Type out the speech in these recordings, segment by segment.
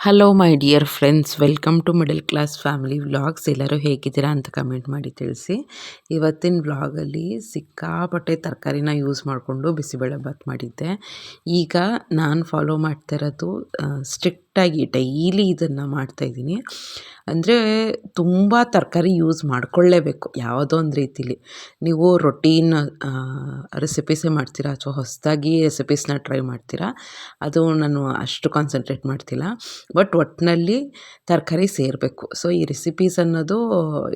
Hello my dear friends, welcome to middle class family vlogs. ಎಲ್ಲರೂ ಹೇಗಿದ್ದೀರಾ ಅಂತ comment ಮಾಡಿ ತಿಳಿಸಿ. ಇವತ್ತಿನ ವ್ಲಾಗಲ್ಲಿ ಸಿಕ್ಕಾಪಟ್ಟೆ ತರಕಾರಿನ ಯೂಸ್ ಮಾಡಿಕೊಂಡು ಬಿಸಿಬೇಳೆಭಾತ್ ಮಾಡಿದ್ದೆ. ಈಗ ನಾನು ಫಾಲೋ ಮಾಡ್ತಿರೋದು ಸ್ಟ್ರಿಕ್ಟಾಗಿ ಡೈಲಿ ಇದನ್ನು ಮಾಡ್ತಾಯಿದ್ದೀನಿ. ಅಂದರೆ ತುಂಬ ತರಕಾರಿ ಯೂಸ್ ಮಾಡಿಕೊಳ್ಳೇಬೇಕು ಯಾವುದೋ ಒಂದು ರೀತಿಲಿ. ನೀವು ರೊಟೀನ್ ರೆಸಿಪೀಸೇ ಮಾಡ್ತೀರಾ ಅಥವಾ ಹೊಸದಾಗಿ ರೆಸಿಪೀಸ್ನ ಟ್ರೈ ಮಾಡ್ತೀರಾ, ಅದು ನಾನು ಅಷ್ಟು ಕಾನ್ಸಂಟ್ರೇಟ್ ಮಾಡ್ತಿಲ್ಲ. ಬಟ್ ಒಟ್ಟಿನಲ್ಲಿ ತರಕಾರಿ ಸೇರಬೇಕು. ಸೊ ಈ ರೆಸಿಪೀಸ್ ಅನ್ನೋದು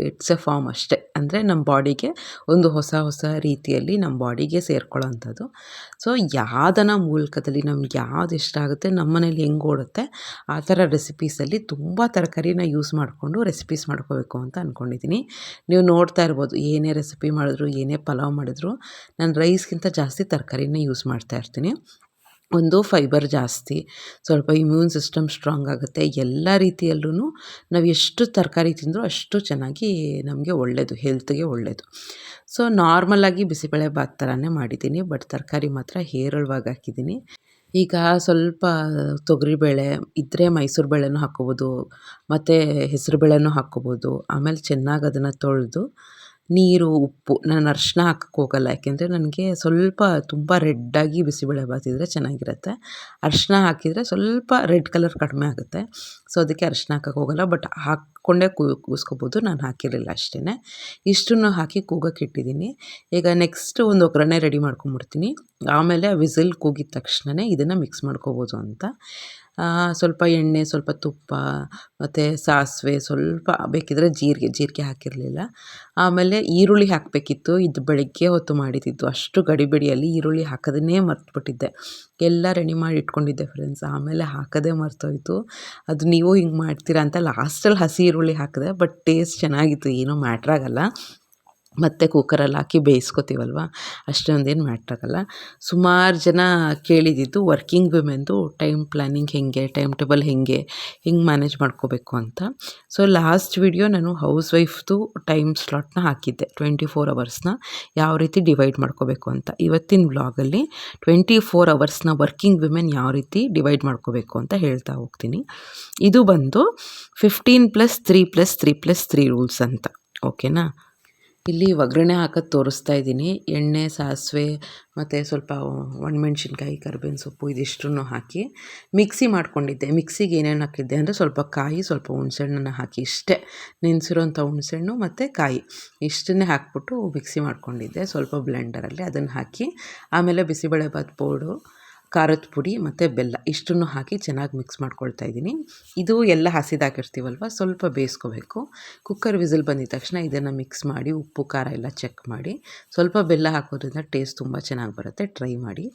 ಇಟ್ಸ್ ಎ ಫಾರ್ಮ್ ಅಷ್ಟೇ. ಅಂದರೆ ನಮ್ಮ ಬಾಡಿಗೆ ಒಂದು ಹೊಸ ರೀತಿಯಲ್ಲಿ ನಮ್ಮ ಬಾಡಿಗೆ ಸೇರ್ಕೊಳ್ಳೋವಂಥದ್ದು. ಸೊ ಯಾವುದನ ಮೂಲಕದಲ್ಲಿ ನಮ್ಗೆ ಯಾವ್ದು ಇಷ್ಟ ಆಗುತ್ತೆ, ನಮ್ಮ ಮನೇಲಿ ಹೆಂಗೆ ಓಡುತ್ತೆ ಆ ಥರ ರೆಸಿಪೀಸಲ್ಲಿ ತುಂಬ ತರಕಾರಿನ ಯೂಸ್ ಮಾಡಿಕೊಂಡು ರೆಸಿಪೀಸ್ ಮಾಡ್ಕೋಬೇಕು ಅಂತ ಅಂದ್ಕೊಂಡಿದ್ದೀನಿ. ನೀವು ನೋಡ್ತಾ ಇರ್ಬೋದು, ಏನೇ ರೆಸಿಪಿ ಮಾಡಿದ್ರು, ಏನೇ ಪಲಾವ್ ಮಾಡಿದ್ರು ನಾನು ರೈಸ್ಗಿಂತ ಜಾಸ್ತಿ ತರಕಾರಿನೇ ಯೂಸ್ ಮಾಡ್ತಾ ಇರ್ತೀನಿ. ಒಂದು ಫೈಬರ್ ಜಾಸ್ತಿ, ಸ್ವಲ್ಪ ಇಮ್ಯೂನ್ ಸಿಸ್ಟಮ್ ಸ್ಟ್ರಾಂಗ್ ಆಗುತ್ತೆ. ಎಲ್ಲ ರೀತಿಯಲ್ಲೂ ನಾವು ಎಷ್ಟು ತರಕಾರಿ ತಿಂದರೂ ಅಷ್ಟು ಚೆನ್ನಾಗಿ ನಮಗೆ ಒಳ್ಳೆಯದು, ಹೆಲ್ತ್ಗೆ ಒಳ್ಳೆಯದು. ಸೊ ನಾರ್ಮಲಾಗಿ ಬಿಸಿಬೇಳೆಭಾತ್ ಥರನೇ ಮಾಡಿದ್ದೀನಿ, ಬಟ್ ತರಕಾರಿ ಮಾತ್ರ ಹೇರಳವಾಗಿ ಹಾಕಿದ್ದೀನಿ. ಈಗ ಸ್ವಲ್ಪ ತೊಗರಿಬೇಳೆ ಇದ್ದರೆ ಮೈಸೂರು ಬೇಳೆನೂ ಹಾಕ್ಕೋಬೋದು, ಮತ್ತು ಹೆಸರು ಬೇಳೆನೂ ಹಾಕ್ಕೋಬೋದು. ಆಮೇಲೆ ಚೆನ್ನಾಗಿ ಅದನ್ನು ತೊಳೆದು ನೀರು, ಉಪ್ಪು, ನಾನು ಅರಿಶಿನ ಹಾಕಕ್ಕೆ ಹೋಗಲ್ಲ, ಯಾಕೆಂದರೆ ನನಗೆ ಸ್ವಲ್ಪ ತುಂಬ ರೆಡ್ಡಾಗಿ ಬಿಸಿಬೇಳೆಭಾತ್ ಇದ್ದರೆ ಚೆನ್ನಾಗಿರುತ್ತೆ. ಅರಿಶಿನ ಹಾಕಿದರೆ ಸ್ವಲ್ಪ ರೆಡ್ ಕಲರ್ ಕಡಿಮೆ ಆಗುತ್ತೆ. ಸೊ ಅದಕ್ಕೆ ಅರಿಶಿನ ಹಾಕಕ್ಕೆ ಹೋಗಲ್ಲ, ಬಟ್ ಹಾಕ್ಕೊಂಡೇ ಕೂಗಿಸ್ಕೋಬೋದು. ನಾನು ಹಾಕಿರಲಿಲ್ಲ ಅಷ್ಟೇ. ಇಷ್ಟನ್ನು ಹಾಕಿ ಕೂಗಕ್ಕೆ ಇಟ್ಟಿದ್ದೀನಿ. ಈಗ ನೆಕ್ಸ್ಟ್ ಒಂದು ಒಗ್ಗರಣೆ ರೆಡಿ ಮಾಡ್ಕೊಂಬಿಡ್ತೀನಿ. ಆಮೇಲೆ ವಿಸಿಲ್ ಕೂಗಿದ ತಕ್ಷಣವೇ ಇದನ್ನು ಮಿಕ್ಸ್ ಮಾಡ್ಕೋಬೋದು ಅಂತ. ಸ್ವಲ್ಪ ಎಣ್ಣೆ, ಸ್ವಲ್ಪ ತುಪ್ಪ, ಮತ್ತು ಸಾಸಿವೆ, ಸ್ವಲ್ಪ ಬೇಕಿದ್ದರೆ ಜೀರಿಗೆ ಹಾಕಿರಲಿಲ್ಲ. ಆಮೇಲೆ ಈರುಳ್ಳಿ ಹಾಕಬೇಕಿತ್ತು. ಇದು ಬೆಳಗ್ಗೆ ಹೊತ್ತು ಮಾಡಿದ್ದು, ಅಷ್ಟು ಗಡಿಬಿಡಿಯಲ್ಲಿ ಈರುಳ್ಳಿ ಹಾಕೋದನ್ನೇ ಮರ್ತುಬಿಟ್ಟಿದ್ದೆ. ಎಲ್ಲ ರೆಡಿ ಮಾಡಿ ಇಟ್ಕೊಂಡಿದ್ದೆ ಫ್ರೆಂಡ್ಸ್, ಆಮೇಲೆ ಹಾಕೋದೇ ಮರ್ತೋಯ್ತು. ಅದು ನೀವು ಹಿಂಗೆ ಮಾಡ್ತೀರಾ ಅಂತ ಲಾಸ್ಟಲ್ಲಿ ಹಸಿ ಈರುಳ್ಳಿ ಹಾಕಿದೆ, ಬಟ್ ಟೇಸ್ಟ್ ಚೆನ್ನಾಗಿತ್ತು, ಏನೂ ಮ್ಯಾಟ್ರಾಗಲ್ಲ. ಮತ್ತು ಕುಕ್ಕರಲ್ಲಿ ಹಾಕಿ ಬೇಯಿಸ್ಕೊತೀವಲ್ವ, ಅಷ್ಟೊಂದೇನು ಮ್ಯಾಟ್ರಾಗಲ್ಲ. ಸುಮಾರು ಜನ ಕೇಳಿದ್ದು ವರ್ಕಿಂಗ್ ವಿಮೆನ್ದು ಟೈಮ್ ಪ್ಲ್ಯಾನಿಂಗ್ ಹೇಗೆ, ಟೈಮ್ ಟೇಬಲ್ ಹಿಂಗೆ ಮ್ಯಾನೇಜ್ ಮಾಡ್ಕೋಬೇಕು ಅಂತ. ಸೊ ಲಾಸ್ಟ್ ವಿಡಿಯೋ ನಾನು ಹೌಸ್ ವೈಫ್ದು ಟೈಮ್ ಸ್ಲಾಟ್ನ ಹಾಕಿದ್ದೆ, 24 ಅವರ್ಸ್ನ ಯಾವ ರೀತಿ ಡಿವೈಡ್ ಮಾಡ್ಕೋಬೇಕು ಅಂತ. ಇವತ್ತಿನ ವ್ಲಾಗಲ್ಲಿ 24 ಅವರ್ಸ್ನ ವರ್ಕಿಂಗ್ ವಿಮೆನ್ ಯಾವ ರೀತಿ ಡಿವೈಡ್ ಮಾಡ್ಕೋಬೇಕು ಅಂತ ಹೇಳ್ತಾ ಹೋಗ್ತೀನಿ. ಇದು ಬಂದು 15+3+3+3 ರೂಲ್ಸ್ ಅಂತ, ಓಕೆನಾ. ಇಲ್ಲಿ ಒಗ್ಗರಣೆ ಹಾಕೋದು ತೋರಿಸ್ತಾ ಇದ್ದೀನಿ. ಎಣ್ಣೆ, ಸಾಸಿವೆ, ಮತ್ತು ಸ್ವಲ್ಪ ಒಣಮೆಣ್ಸಿನ್ಕಾಯಿ, ಕರಿಬೇವಿನ ಸೊಪ್ಪು ಇದಿಷ್ಟನ್ನು ಹಾಕಿ ಮಿಕ್ಸಿ ಮಾಡ್ಕೊಂಡಿದ್ದೆ. ಮಿಕ್ಸಿಗೆ ಏನೇನು ಹಾಕಿದ್ದೆ ಅಂದರೆ ಸ್ವಲ್ಪ ಕಾಯಿ, ಸ್ವಲ್ಪ ಹುಣಸೆಹಣ್ಣನ್ನು ಹಾಕಿ, ಇಷ್ಟೇ ನೆನೆಸಿರೋಂಥ ಹುಣಸೆಹಣ್ಣು ಮತ್ತು ಕಾಯಿ ಇಷ್ಟನ್ನೇ ಹಾಕ್ಬಿಟ್ಟು ಮಿಕ್ಸಿ ಮಾಡ್ಕೊಂಡಿದ್ದೆ ಸ್ವಲ್ಪ ಬ್ಲೆಂಡರಲ್ಲಿ. ಅದನ್ನು ಹಾಕಿ ಆಮೇಲೆ ಬಿಸಿಬೇಳೆಭಾತ್ ಪೌಡ್ರು, ಖಾರದ ಪುಡಿ ಮತ್ತು ಬೆಲ್ಲ ಇಷ್ಟನ್ನು ಹಾಕಿ ಚೆನ್ನಾಗಿ ಮಿಕ್ಸ್ ಮಾಡ್ಕೊಳ್ತಾ ಇದ್ದೀನಿ. ಇದು ಎಲ್ಲ ಹಸಿದಾಕಿರ್ತೀವಲ್ವ, ಸ್ವಲ್ಪ ಬೇಯಿಸ್ಕೋಬೇಕು. ಕುಕ್ಕರ್ ವಿಸಿಲ್ ಬಂದಿದ ತಕ್ಷಣ ಇದನ್ನು ಮಿಕ್ಸ್ ಮಾಡಿ ಉಪ್ಪು ಖಾರ ಎಲ್ಲ ಚೆಕ್ ಮಾಡಿ, ಸ್ವಲ್ಪ ಬೆಲ್ಲ ಹಾಕೋದ್ರಿಂದ ಟೇಸ್ಟ್ ತುಂಬ ಚೆನ್ನಾಗಿ ಬರುತ್ತೆ. ಟ್ರೈ ಮಾಡಿ.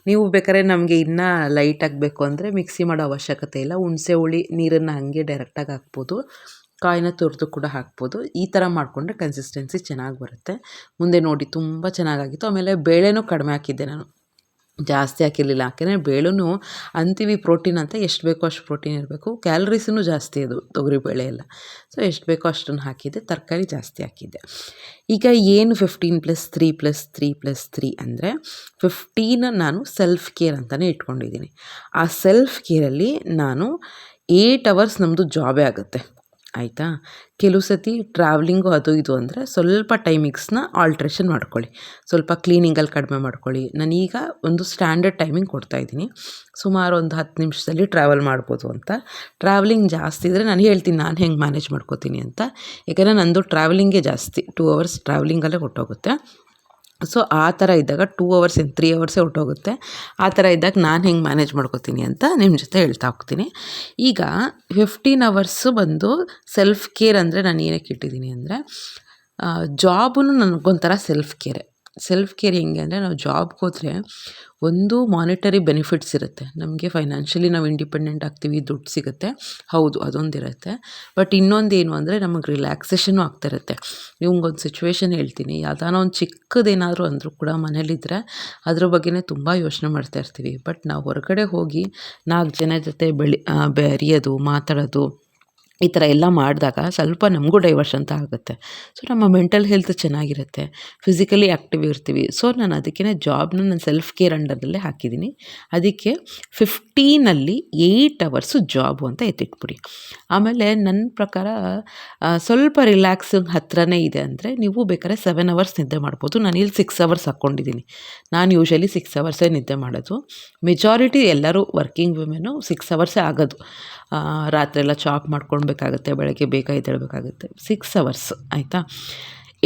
ನೀವು ಬೇಕಾದ್ರೆ ನಮಗೆ ಇನ್ನೂ ಲೈಟ್ ಆಗಬೇಕು ಅಂದರೆ ಮಿಕ್ಸಿ ಮಾಡೋ ಅವಶ್ಯಕತೆ ಇಲ್ಲ. ಹುಣಸೆ ಹುಳಿ ನೀರನ್ನು ಹಾಗೆ ಡೈರೆಕ್ಟಾಗಿ ಹಾಕ್ಬೋದು, ಕಾಯಿನ ತುರಿದು ಕೂಡ ಹಾಕ್ಬೋದು. ಈ ಥರ ಮಾಡಿಕೊಂಡ್ರೆ ಕನ್ಸಿಸ್ಟೆನ್ಸಿ ಚೆನ್ನಾಗಿ ಬರುತ್ತೆ. ಮುಂದೆ ನೋಡಿ ತುಂಬ ಚೆನ್ನಾಗಾಗಿತ್ತು. ಆಮೇಲೆ ಬೇಳೆನೂ ಕಡಿಮೆ ಹಾಕಿದ್ದೆ, ನಾನು ಜಾಸ್ತಿ ಹಾಕಿರಲಿಲ್ಲ. ಯಾಕೆಂದರೆ ಬೇಳೆನೂ ಅಂತೀವಿ ಪ್ರೋಟೀನ್ ಅಂತ, ಎಷ್ಟು ಬೇಕೋ ಅಷ್ಟು ಪ್ರೋಟೀನ್ ಇರಬೇಕು. ಕ್ಯಾಲರೀಸೂ ಜಾಸ್ತಿ ಅದು ತೊಗರಿಬೇಳೆ ಎಲ್ಲ. ಸೊ ಎಷ್ಟು ಬೇಕೋ ಅಷ್ಟನ್ನು ಹಾಕಿದ್ದೆ, ತರಕಾರಿ ಜಾಸ್ತಿ ಹಾಕಿದ್ದೆ. ಈಗ ಏನು 15+3+3+3 ಅಂದರೆ 15 ನಾನು ಸೆಲ್ಫ್ ಕೇರ್ ಅಂತಲೇ ಇಟ್ಕೊಂಡಿದ್ದೀನಿ. ಆ ಸೆಲ್ಫ್ ಕೇರಲ್ಲಿ ನಾನು 8 ಅವರ್ಸ್ ನಮ್ಮದು ಜಾಬೇ ಆಗುತ್ತೆ, ಆಯಿತಾ. ಕೆಲವು ಸತಿ ಟ್ರಾವೆಲಿಂಗು ಅದು ಇದು ಅಂದರೆ ಸ್ವಲ್ಪ ಟೈಮಿಂಗ್ಸ್ನ ಆಲ್ಟ್ರೇಷನ್ ಮಾಡ್ಕೊಳ್ಳಿ, ಸ್ವಲ್ಪ ಕ್ಲೀನಿಂಗಲ್ಲಿ ಕಡಿಮೆ ಮಾಡ್ಕೊಳ್ಳಿ. ನಾನೀಗ ಒಂದು ಸ್ಟ್ಯಾಂಡರ್ಡ್ ಟೈಮಿಂಗ್ ಕೊಡ್ತಾಯಿದ್ದೀನಿ, ಸುಮಾರು ಒಂದು 10 ನಿಮಿಷದಲ್ಲಿ ಟ್ರಾವೆಲ್ ಮಾಡ್ಬೋದು ಅಂತ. ಟ್ರಾವೆಲಿಂಗ್ ಜಾಸ್ತಿ ಇದ್ದರೆ ನಾನು ಹೇಳ್ತೀನಿ ನಾನು ಹೆಂಗೆ ಮ್ಯಾನೇಜ್ ಮಾಡ್ಕೋತೀನಿ ಅಂತ. ಯಾಕೆಂದರೆ ನಂದು ಟ್ರಾವೆಲಿಂಗೇ ಜಾಸ್ತಿ, 2 ಅವರ್ಸ್ ಟ್ರಾವೆಲಿಂಗಲ್ಲೇ ಹೊರಟೋಗುತ್ತೆ. ಸೊ ಆ ಥರ ಇದ್ದಾಗ 2 ಅವರ್ಸ್ 3 ಅವರ್ಸೇ ಹೊರಟೋಗುತ್ತೆ. ಆ ಥರ ಇದ್ದಾಗ ನಾನು ಹೆಂಗೆ ಮ್ಯಾನೇಜ್ ಮಾಡ್ಕೋತೀನಿ ಅಂತ ನಿಮ್ಮ ಜೊತೆ ಹೇಳ್ತಾ ಹೋಗ್ತೀನಿ. ಈಗ 15 ಅವರ್ಸು ಬಂದು ಸೆಲ್ಫ್ ಕೇರ್ ಅಂದರೆ ನಾನು ಏನಕ್ಕೆ ಇಟ್ಟಿದ್ದೀನಿ ಅಂದರೆ, ಜಾಬೂ ನನಗೊಂಥರ ಸೆಲ್ಫ್ ಕೇರೆ. ಸೆಲ್ಫ್ ಕೇರ್ ಹೆಂಗೆ ಅಂದರೆ, ನಾವು ಜಾಬ್ಗೆ ಹೋದರೆ ಒಂದು ಮಾನಿಟರಿ ಬೆನಿಫಿಟ್ಸ್ ಇರುತ್ತೆ ನಮಗೆ, ಫೈನಾನ್ಷಿಯಲಿ ನಾವು ಇಂಡಿಪೆಂಡೆಂಟ್ ಆಗ್ತೀವಿ, ದುಡ್ಡು ಸಿಗುತ್ತೆ, ಹೌದು ಅದೊಂದಿರುತ್ತೆ. ಬಟ್ ಇನ್ನೊಂದೇನು ಅಂದರೆ ನಮಗೆ ರಿಲ್ಯಾಕ್ಸೇಷನು ಆಗ್ತಿರುತ್ತೆ. ನಿಮ್ಗೊಂದು ಸಿಚುವೇಶನ್ ಹೇಳ್ತೀನಿ. ಯಾವುದಾನ ಒಂದು ಚಿಕ್ಕದೇನಾದರೂ ಅಂದರೂ ಕೂಡ ಮನೇಲಿದ್ದರೆ ಅದ್ರ ಬಗ್ಗೆನೇ ತುಂಬ ಯೋಚನೆ ಮಾಡ್ತಾ ಇರ್ತೀವಿ. ಬಟ್ ನಾವು ಹೊರಗಡೆ ಹೋಗಿ 4 ಜನ ಜೊತೆ ಬೆರೆಯೋದು, ಮಾತಾಡೋದು, ಈ ಥರ ಎಲ್ಲ ಮಾಡಿದಾಗ ಸ್ವಲ್ಪ ನಮಗೂ ಡೈವರ್ಷನ್ ಅಂತ ಆಗುತ್ತೆ. ಸೊ ನಮ್ಮ ಮೆಂಟಲ್ ಹೆಲ್ತ್ ಚೆನ್ನಾಗಿರುತ್ತೆ, ಫಿಸಿಕಲಿ ಆ್ಯಕ್ಟಿವ್ ಇರ್ತೀವಿ. ಸೊ ನಾನು ಅದಕ್ಕೇ ಜಾಬ್ನ ನಾನು ಸೆಲ್ಫ್ ಕೇರ್ ಅಂಡರಲ್ಲೇ ಹಾಕಿದ್ದೀನಿ. ಅದಕ್ಕೆ 15 8 ಅವರ್ಸು ಜಾಬು ಅಂತ ಎತ್ತಿಟ್ಬಿಡಿ. ಆಮೇಲೆ ನನ್ನ ಪ್ರಕಾರ ಸ್ವಲ್ಪ ರಿಲ್ಯಾಕ್ಸಿಂಗ್ ಹತ್ರನೇ ಇದೆ ಅಂದರೆ ನೀವು ಬೇಕಾದ್ರೆ 7 ಅವರ್ಸ್ ನಿದ್ದೆ ಮಾಡ್ಬೋದು. ನಾನಿಲ್ಲಿ 6 ಅವರ್ಸ್ ಹಾಕ್ಕೊಂಡಿದ್ದೀನಿ. ನಾನು ಯೂಶ್ವಲಿ 6 ಅವರ್ಸೇ ನಿದ್ದೆ ಮಾಡೋದು. ಮೆಜಾರಿಟಿ ಎಲ್ಲರೂ ವರ್ಕಿಂಗ್ ವುಮೆನ್ನು 6 ಅವರ್ಸೇ ಆಗೋದು. ರಾತ್ರಿ ಎಲ್ಲ ಚಾಪ್ ಮಾಡ್ಕೊಳ್ಬೇಕಾಗತ್ತೆ, ಬೆಳಗ್ಗೆ ಬೇಗ ಎದ್ದೇಳಬೇಕಾಗುತ್ತೆ. 6 ಅವರ್ಸ್ ಆಯಿತಾ.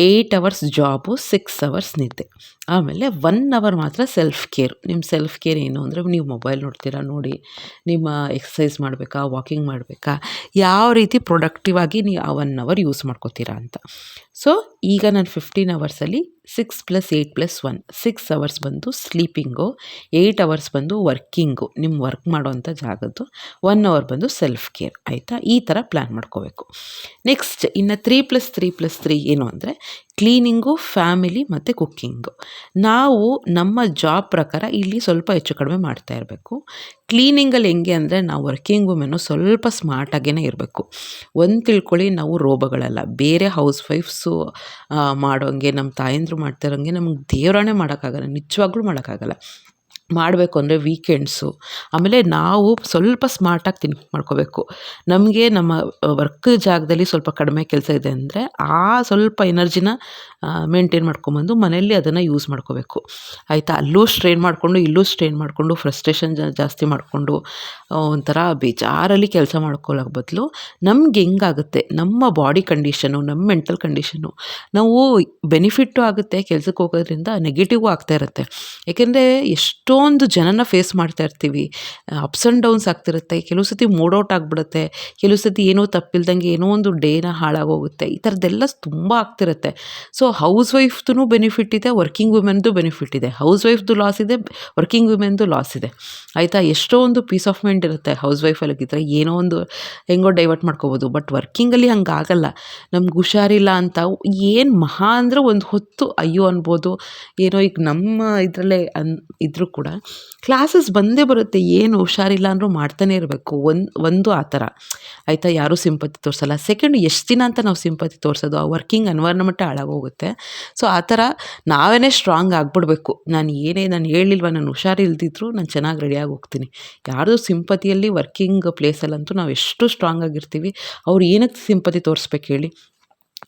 8 ಅವರ್ಸ್ ಜಾಬು, 6 ಅವರ್ಸ್ ನಿದ್ದೆ. ಆಮೇಲೆ 1 ಅವರ್ ಮಾತ್ರ ಸೆಲ್ಫ್ ಕೇರ್. ನಿಮ್ಮ ಸೆಲ್ಫ್ ಕೇರ್ ಏನು ಅಂದರೆ ನೀವು ಮೊಬೈಲ್ ನೋಡ್ತೀರಾ ನೋಡಿ, ನಿಮ್ಮ ಎಕ್ಸಸೈಸ್ ಮಾಡಬೇಕಾ, ವಾಕಿಂಗ್ ಮಾಡಬೇಕಾ, ಯಾವ ರೀತಿ ಪ್ರೊಡಕ್ಟಿವ್ ಆಗಿ ನೀವು ಆ 1 ಅವರ್ ಯೂಸ್ ಮಾಡ್ಕೋತೀರಾ ಅಂತ. ಸೊ ಈಗ ನಾನು 15 ಅವರ್ಸಲ್ಲಿ 6 + 8 + 1 6 ಅವರ್ಸ್ ಬಂದು ಸ್ಲೀಪಿಂಗು, 8 ಅವರ್ಸ್ ಬಂದು ವರ್ಕಿಂಗು, ನಿಮ್ಮ ವರ್ಕ್ ಮಾಡೋವಂಥ ಜಾಗದ್ದು, 1 ಅವರ್ ಬಂದು ಸೆಲ್ಫ್ ಕೇರ್ ಆಯಿತಾ. ಈ ಥರ ಪ್ಲ್ಯಾನ್ ಮಾಡ್ಕೋಬೇಕು. ನೆಕ್ಸ್ಟ್ ಇನ್ನು 3 + 3 + 3 ಏನು ಅಂದರೆ ಕ್ಲೀನಿಂಗು, ಫ್ಯಾಮಿಲಿ ಮತ್ತು ಕುಕ್ಕಿಂಗು. ನಾವು ನಮ್ಮ ಜಾಬ್ ಪ್ರಕಾರ ಇಲ್ಲಿ ಸ್ವಲ್ಪ ಹೆಚ್ಚು ಕಡಿಮೆ ಮಾಡ್ತಾ ಇರಬೇಕು. ಕ್ಲೀನಿಂಗಲ್ಲಿ ಹೆಂಗೆ ಅಂದರೆ ನಾವು ವರ್ಕಿಂಗ್ ವುಮೆನ್ನು ಸ್ವಲ್ಪ ಸ್ಮಾರ್ಟಾಗೇ ಇರಬೇಕು. ಒಂದು ತಿಳ್ಕೊಳ್ಳಿ, ನಾವು ರೋಬೋಗಳಲ್ಲ. ಬೇರೆ ಹೌಸ್ ವೈಫ್ಸು ಮಾಡೋಂಗೆ, ನಮ್ಮ ತಾಯಂದ್ರು ಮಾಡ್ತಾ ಇರೋಂಗೆ ನಮಗೆ ದೇವರಾಣೆ ಮಾಡೋಕ್ಕಾಗಲ್ಲ, ನಿಜವಾಗ್ಲೂ ಮಾಡೋಕ್ಕಾಗಲ್ಲ. ಮಾಡಬೇಕು ಅಂದರೆ ವೀಕೆಂಡ್ಸು. ಆಮೇಲೆ ನಾವು ಸ್ವಲ್ಪ ಸ್ಮಾರ್ಟಾಗಿ ಥಿಂಕ್ ಮಾಡ್ಕೋಬೇಕು. ನಮಗೆ ನಮ್ಮ ವರ್ಕ್ ಜಾಗದಲ್ಲಿ ಸ್ವಲ್ಪ ಕಡಿಮೆ ಕೆಲಸ ಇದೆ ಅಂದರೆ ಆ ಸ್ವಲ್ಪ ಎನರ್ಜಿನ ಮೇಂಟೈನ್ ಮಾಡ್ಕೊಂಬಂದು ಮನೆಯಲ್ಲಿ ಅದನ್ನು ಯೂಸ್ ಮಾಡ್ಕೋಬೇಕು ಆಯಿತಾ. ಅಲ್ಲೂ ಸ್ಟ್ರೈನ್ ಮಾಡಿಕೊಂಡು ಇಲ್ಲೂ ಸ್ಟ್ರೈನ್ ಮಾಡಿಕೊಂಡು ಫ್ರಸ್ಟ್ರೇಷನ್ ಜಾಸ್ತಿ ಮಾಡಿಕೊಂಡು ಒಂಥರ ಬೇಜಾರಲ್ಲಿ ಕೆಲಸ ಮಾಡ್ಕೊಳ್ಳೋ ಬದಲು ನಮ್ಗೆ ಹೆಂಗಾಗುತ್ತೆ, ನಮ್ಮ ಬಾಡಿ ಕಂಡೀಷನು, ನಮ್ಮ ಮೆಂಟಲ್ ಕಂಡೀಷನು, ನಾವು ಬೆನಿಫಿಟ್ಟು ಆಗುತ್ತೆ ಕೆಲಸಕ್ಕೆ ಹೋಗೋದ್ರಿಂದ, ನೆಗೆಟಿವು ಆಗ್ತಾ ಇರುತ್ತೆ. ಏಕೆಂದರೆ ಎಷ್ಟೊಂದು ಜನನ ಫೇಸ್ ಮಾಡ್ತಾ ಇರ್ತೀವಿ. ಅಪ್ಸ್ ಆ್ಯಂಡ್ ಡೌನ್ಸ್ ಆಗ್ತಿರುತ್ತೆ. ಕೆಲವು ಸತಿ ಮೂಡ್ ಔಟ್ ಆಗಿಬಿಡುತ್ತೆ, ಕೆಲವು ಸತಿ ಏನೋ ತಪ್ಪಿಲ್ದಂಗೆ ಏನೋ ಒಂದು ಡೇನ ಹಾಳಾಗೋಗುತ್ತೆ. ಈ ಥರದ್ದೆಲ್ಲ ತುಂಬ ಆಗ್ತಿರುತ್ತೆ. ಸೊ ಹೌಸ್ ವೈಫ್ದು ಬೆನಿಫಿಟ್ ಇದೆ, ವರ್ಕಿಂಗ್ ವುಮೆನ್ದು ಬೆನಿಫಿಟ್ ಇದೆ. ಹೌಸ್ ವೈಫ್ದು ಲಾಸ್ ಇದೆ, ವರ್ಕಿಂಗ್ ವುಮೆನ್ದು ಲಾಸ್ ಇದೆ ಆಯಿತಾ. ಎಷ್ಟೋ ಒಂದು ಪೀಸ್ ಆಫ್ ಮೈಂಡ್ ಇರುತ್ತೆ ಹೌಸ್ ವೈಫಲ್ಲಿದ್ದರೆ, ಏನೋ ಒಂದು ಹೆಂಗೋ ಡೈವರ್ಟ್ ಮಾಡ್ಕೋಬೋದು. ಬಟ್ ವರ್ಕಿಂಗಲ್ಲಿ ಹಂಗೆ ಆಗಲ್ಲ. ನಮ್ಗೆ ಹುಷಾರಿಲ್ಲ ಅಂತ ಏನು ಮಹಾ ಅಂದರೆ ಒಂದು ಹೊತ್ತು ಅಯ್ಯೋ ಅನ್ಬೋದು. ಏನೋ ಈಗ ನಮ್ಮ ಇದರಲ್ಲೇ ಇದ್ದರೂ ಕೂಡ ಕ್ಲಾಸಸ್ ಬಂದೇ ಬರುತ್ತೆ. ಏನು ಹುಷಾರಿಲ್ಲ ಅಂದರೂ ಮಾಡ್ತಾನೆ ಇರಬೇಕು. ಒಂದು ಆ ಥರ ಆಯಿತಾ. ಯಾರೂ ಸಿಂಪತಿ ತೋರಿಸಲ್ಲ. ಸೆಕೆಂಡ್, ಎಷ್ಟು ದಿನ ಅಂತ ನಾವು ಸಿಂಪತಿ ತೋರಿಸೋದು, ಆ ವರ್ಕಿಂಗ್ ಎನ್ವೈರ್ನ್ಮೆಂಟೇ ಹಾಳಾಗೋಗುತ್ತೆ. ಸೊ ಆ ಥರ ನಾವೇ ಸ್ಟ್ರಾಂಗ್ ಆಗಿಬಿಡ್ಬೇಕು. ನಾನು ಹೇಳಿಲ್ವ, ನಾನು ಹುಷಾರಿಲ್ದಿದ್ರು ನಾನು ಚೆನ್ನಾಗಿ ರೆಡಿಯಾಗಿ ಹೋಗ್ತೀನಿ. ಯಾರ್ದು ಸಿಂಪತಿಯಲ್ಲಿ ವರ್ಕಿಂಗ್ ಪ್ಲೇಸಲ್ಲಂತೂ ನಾವು ಎಷ್ಟು ಸ್ಟ್ರಾಂಗ್ ಆಗಿರ್ತೀವಿ. ಅವ್ರು ಏನಕ್ಕೆ ಸಿಂಪತಿ ತೋರಿಸ್ಬೇಕು ಹೇಳಿ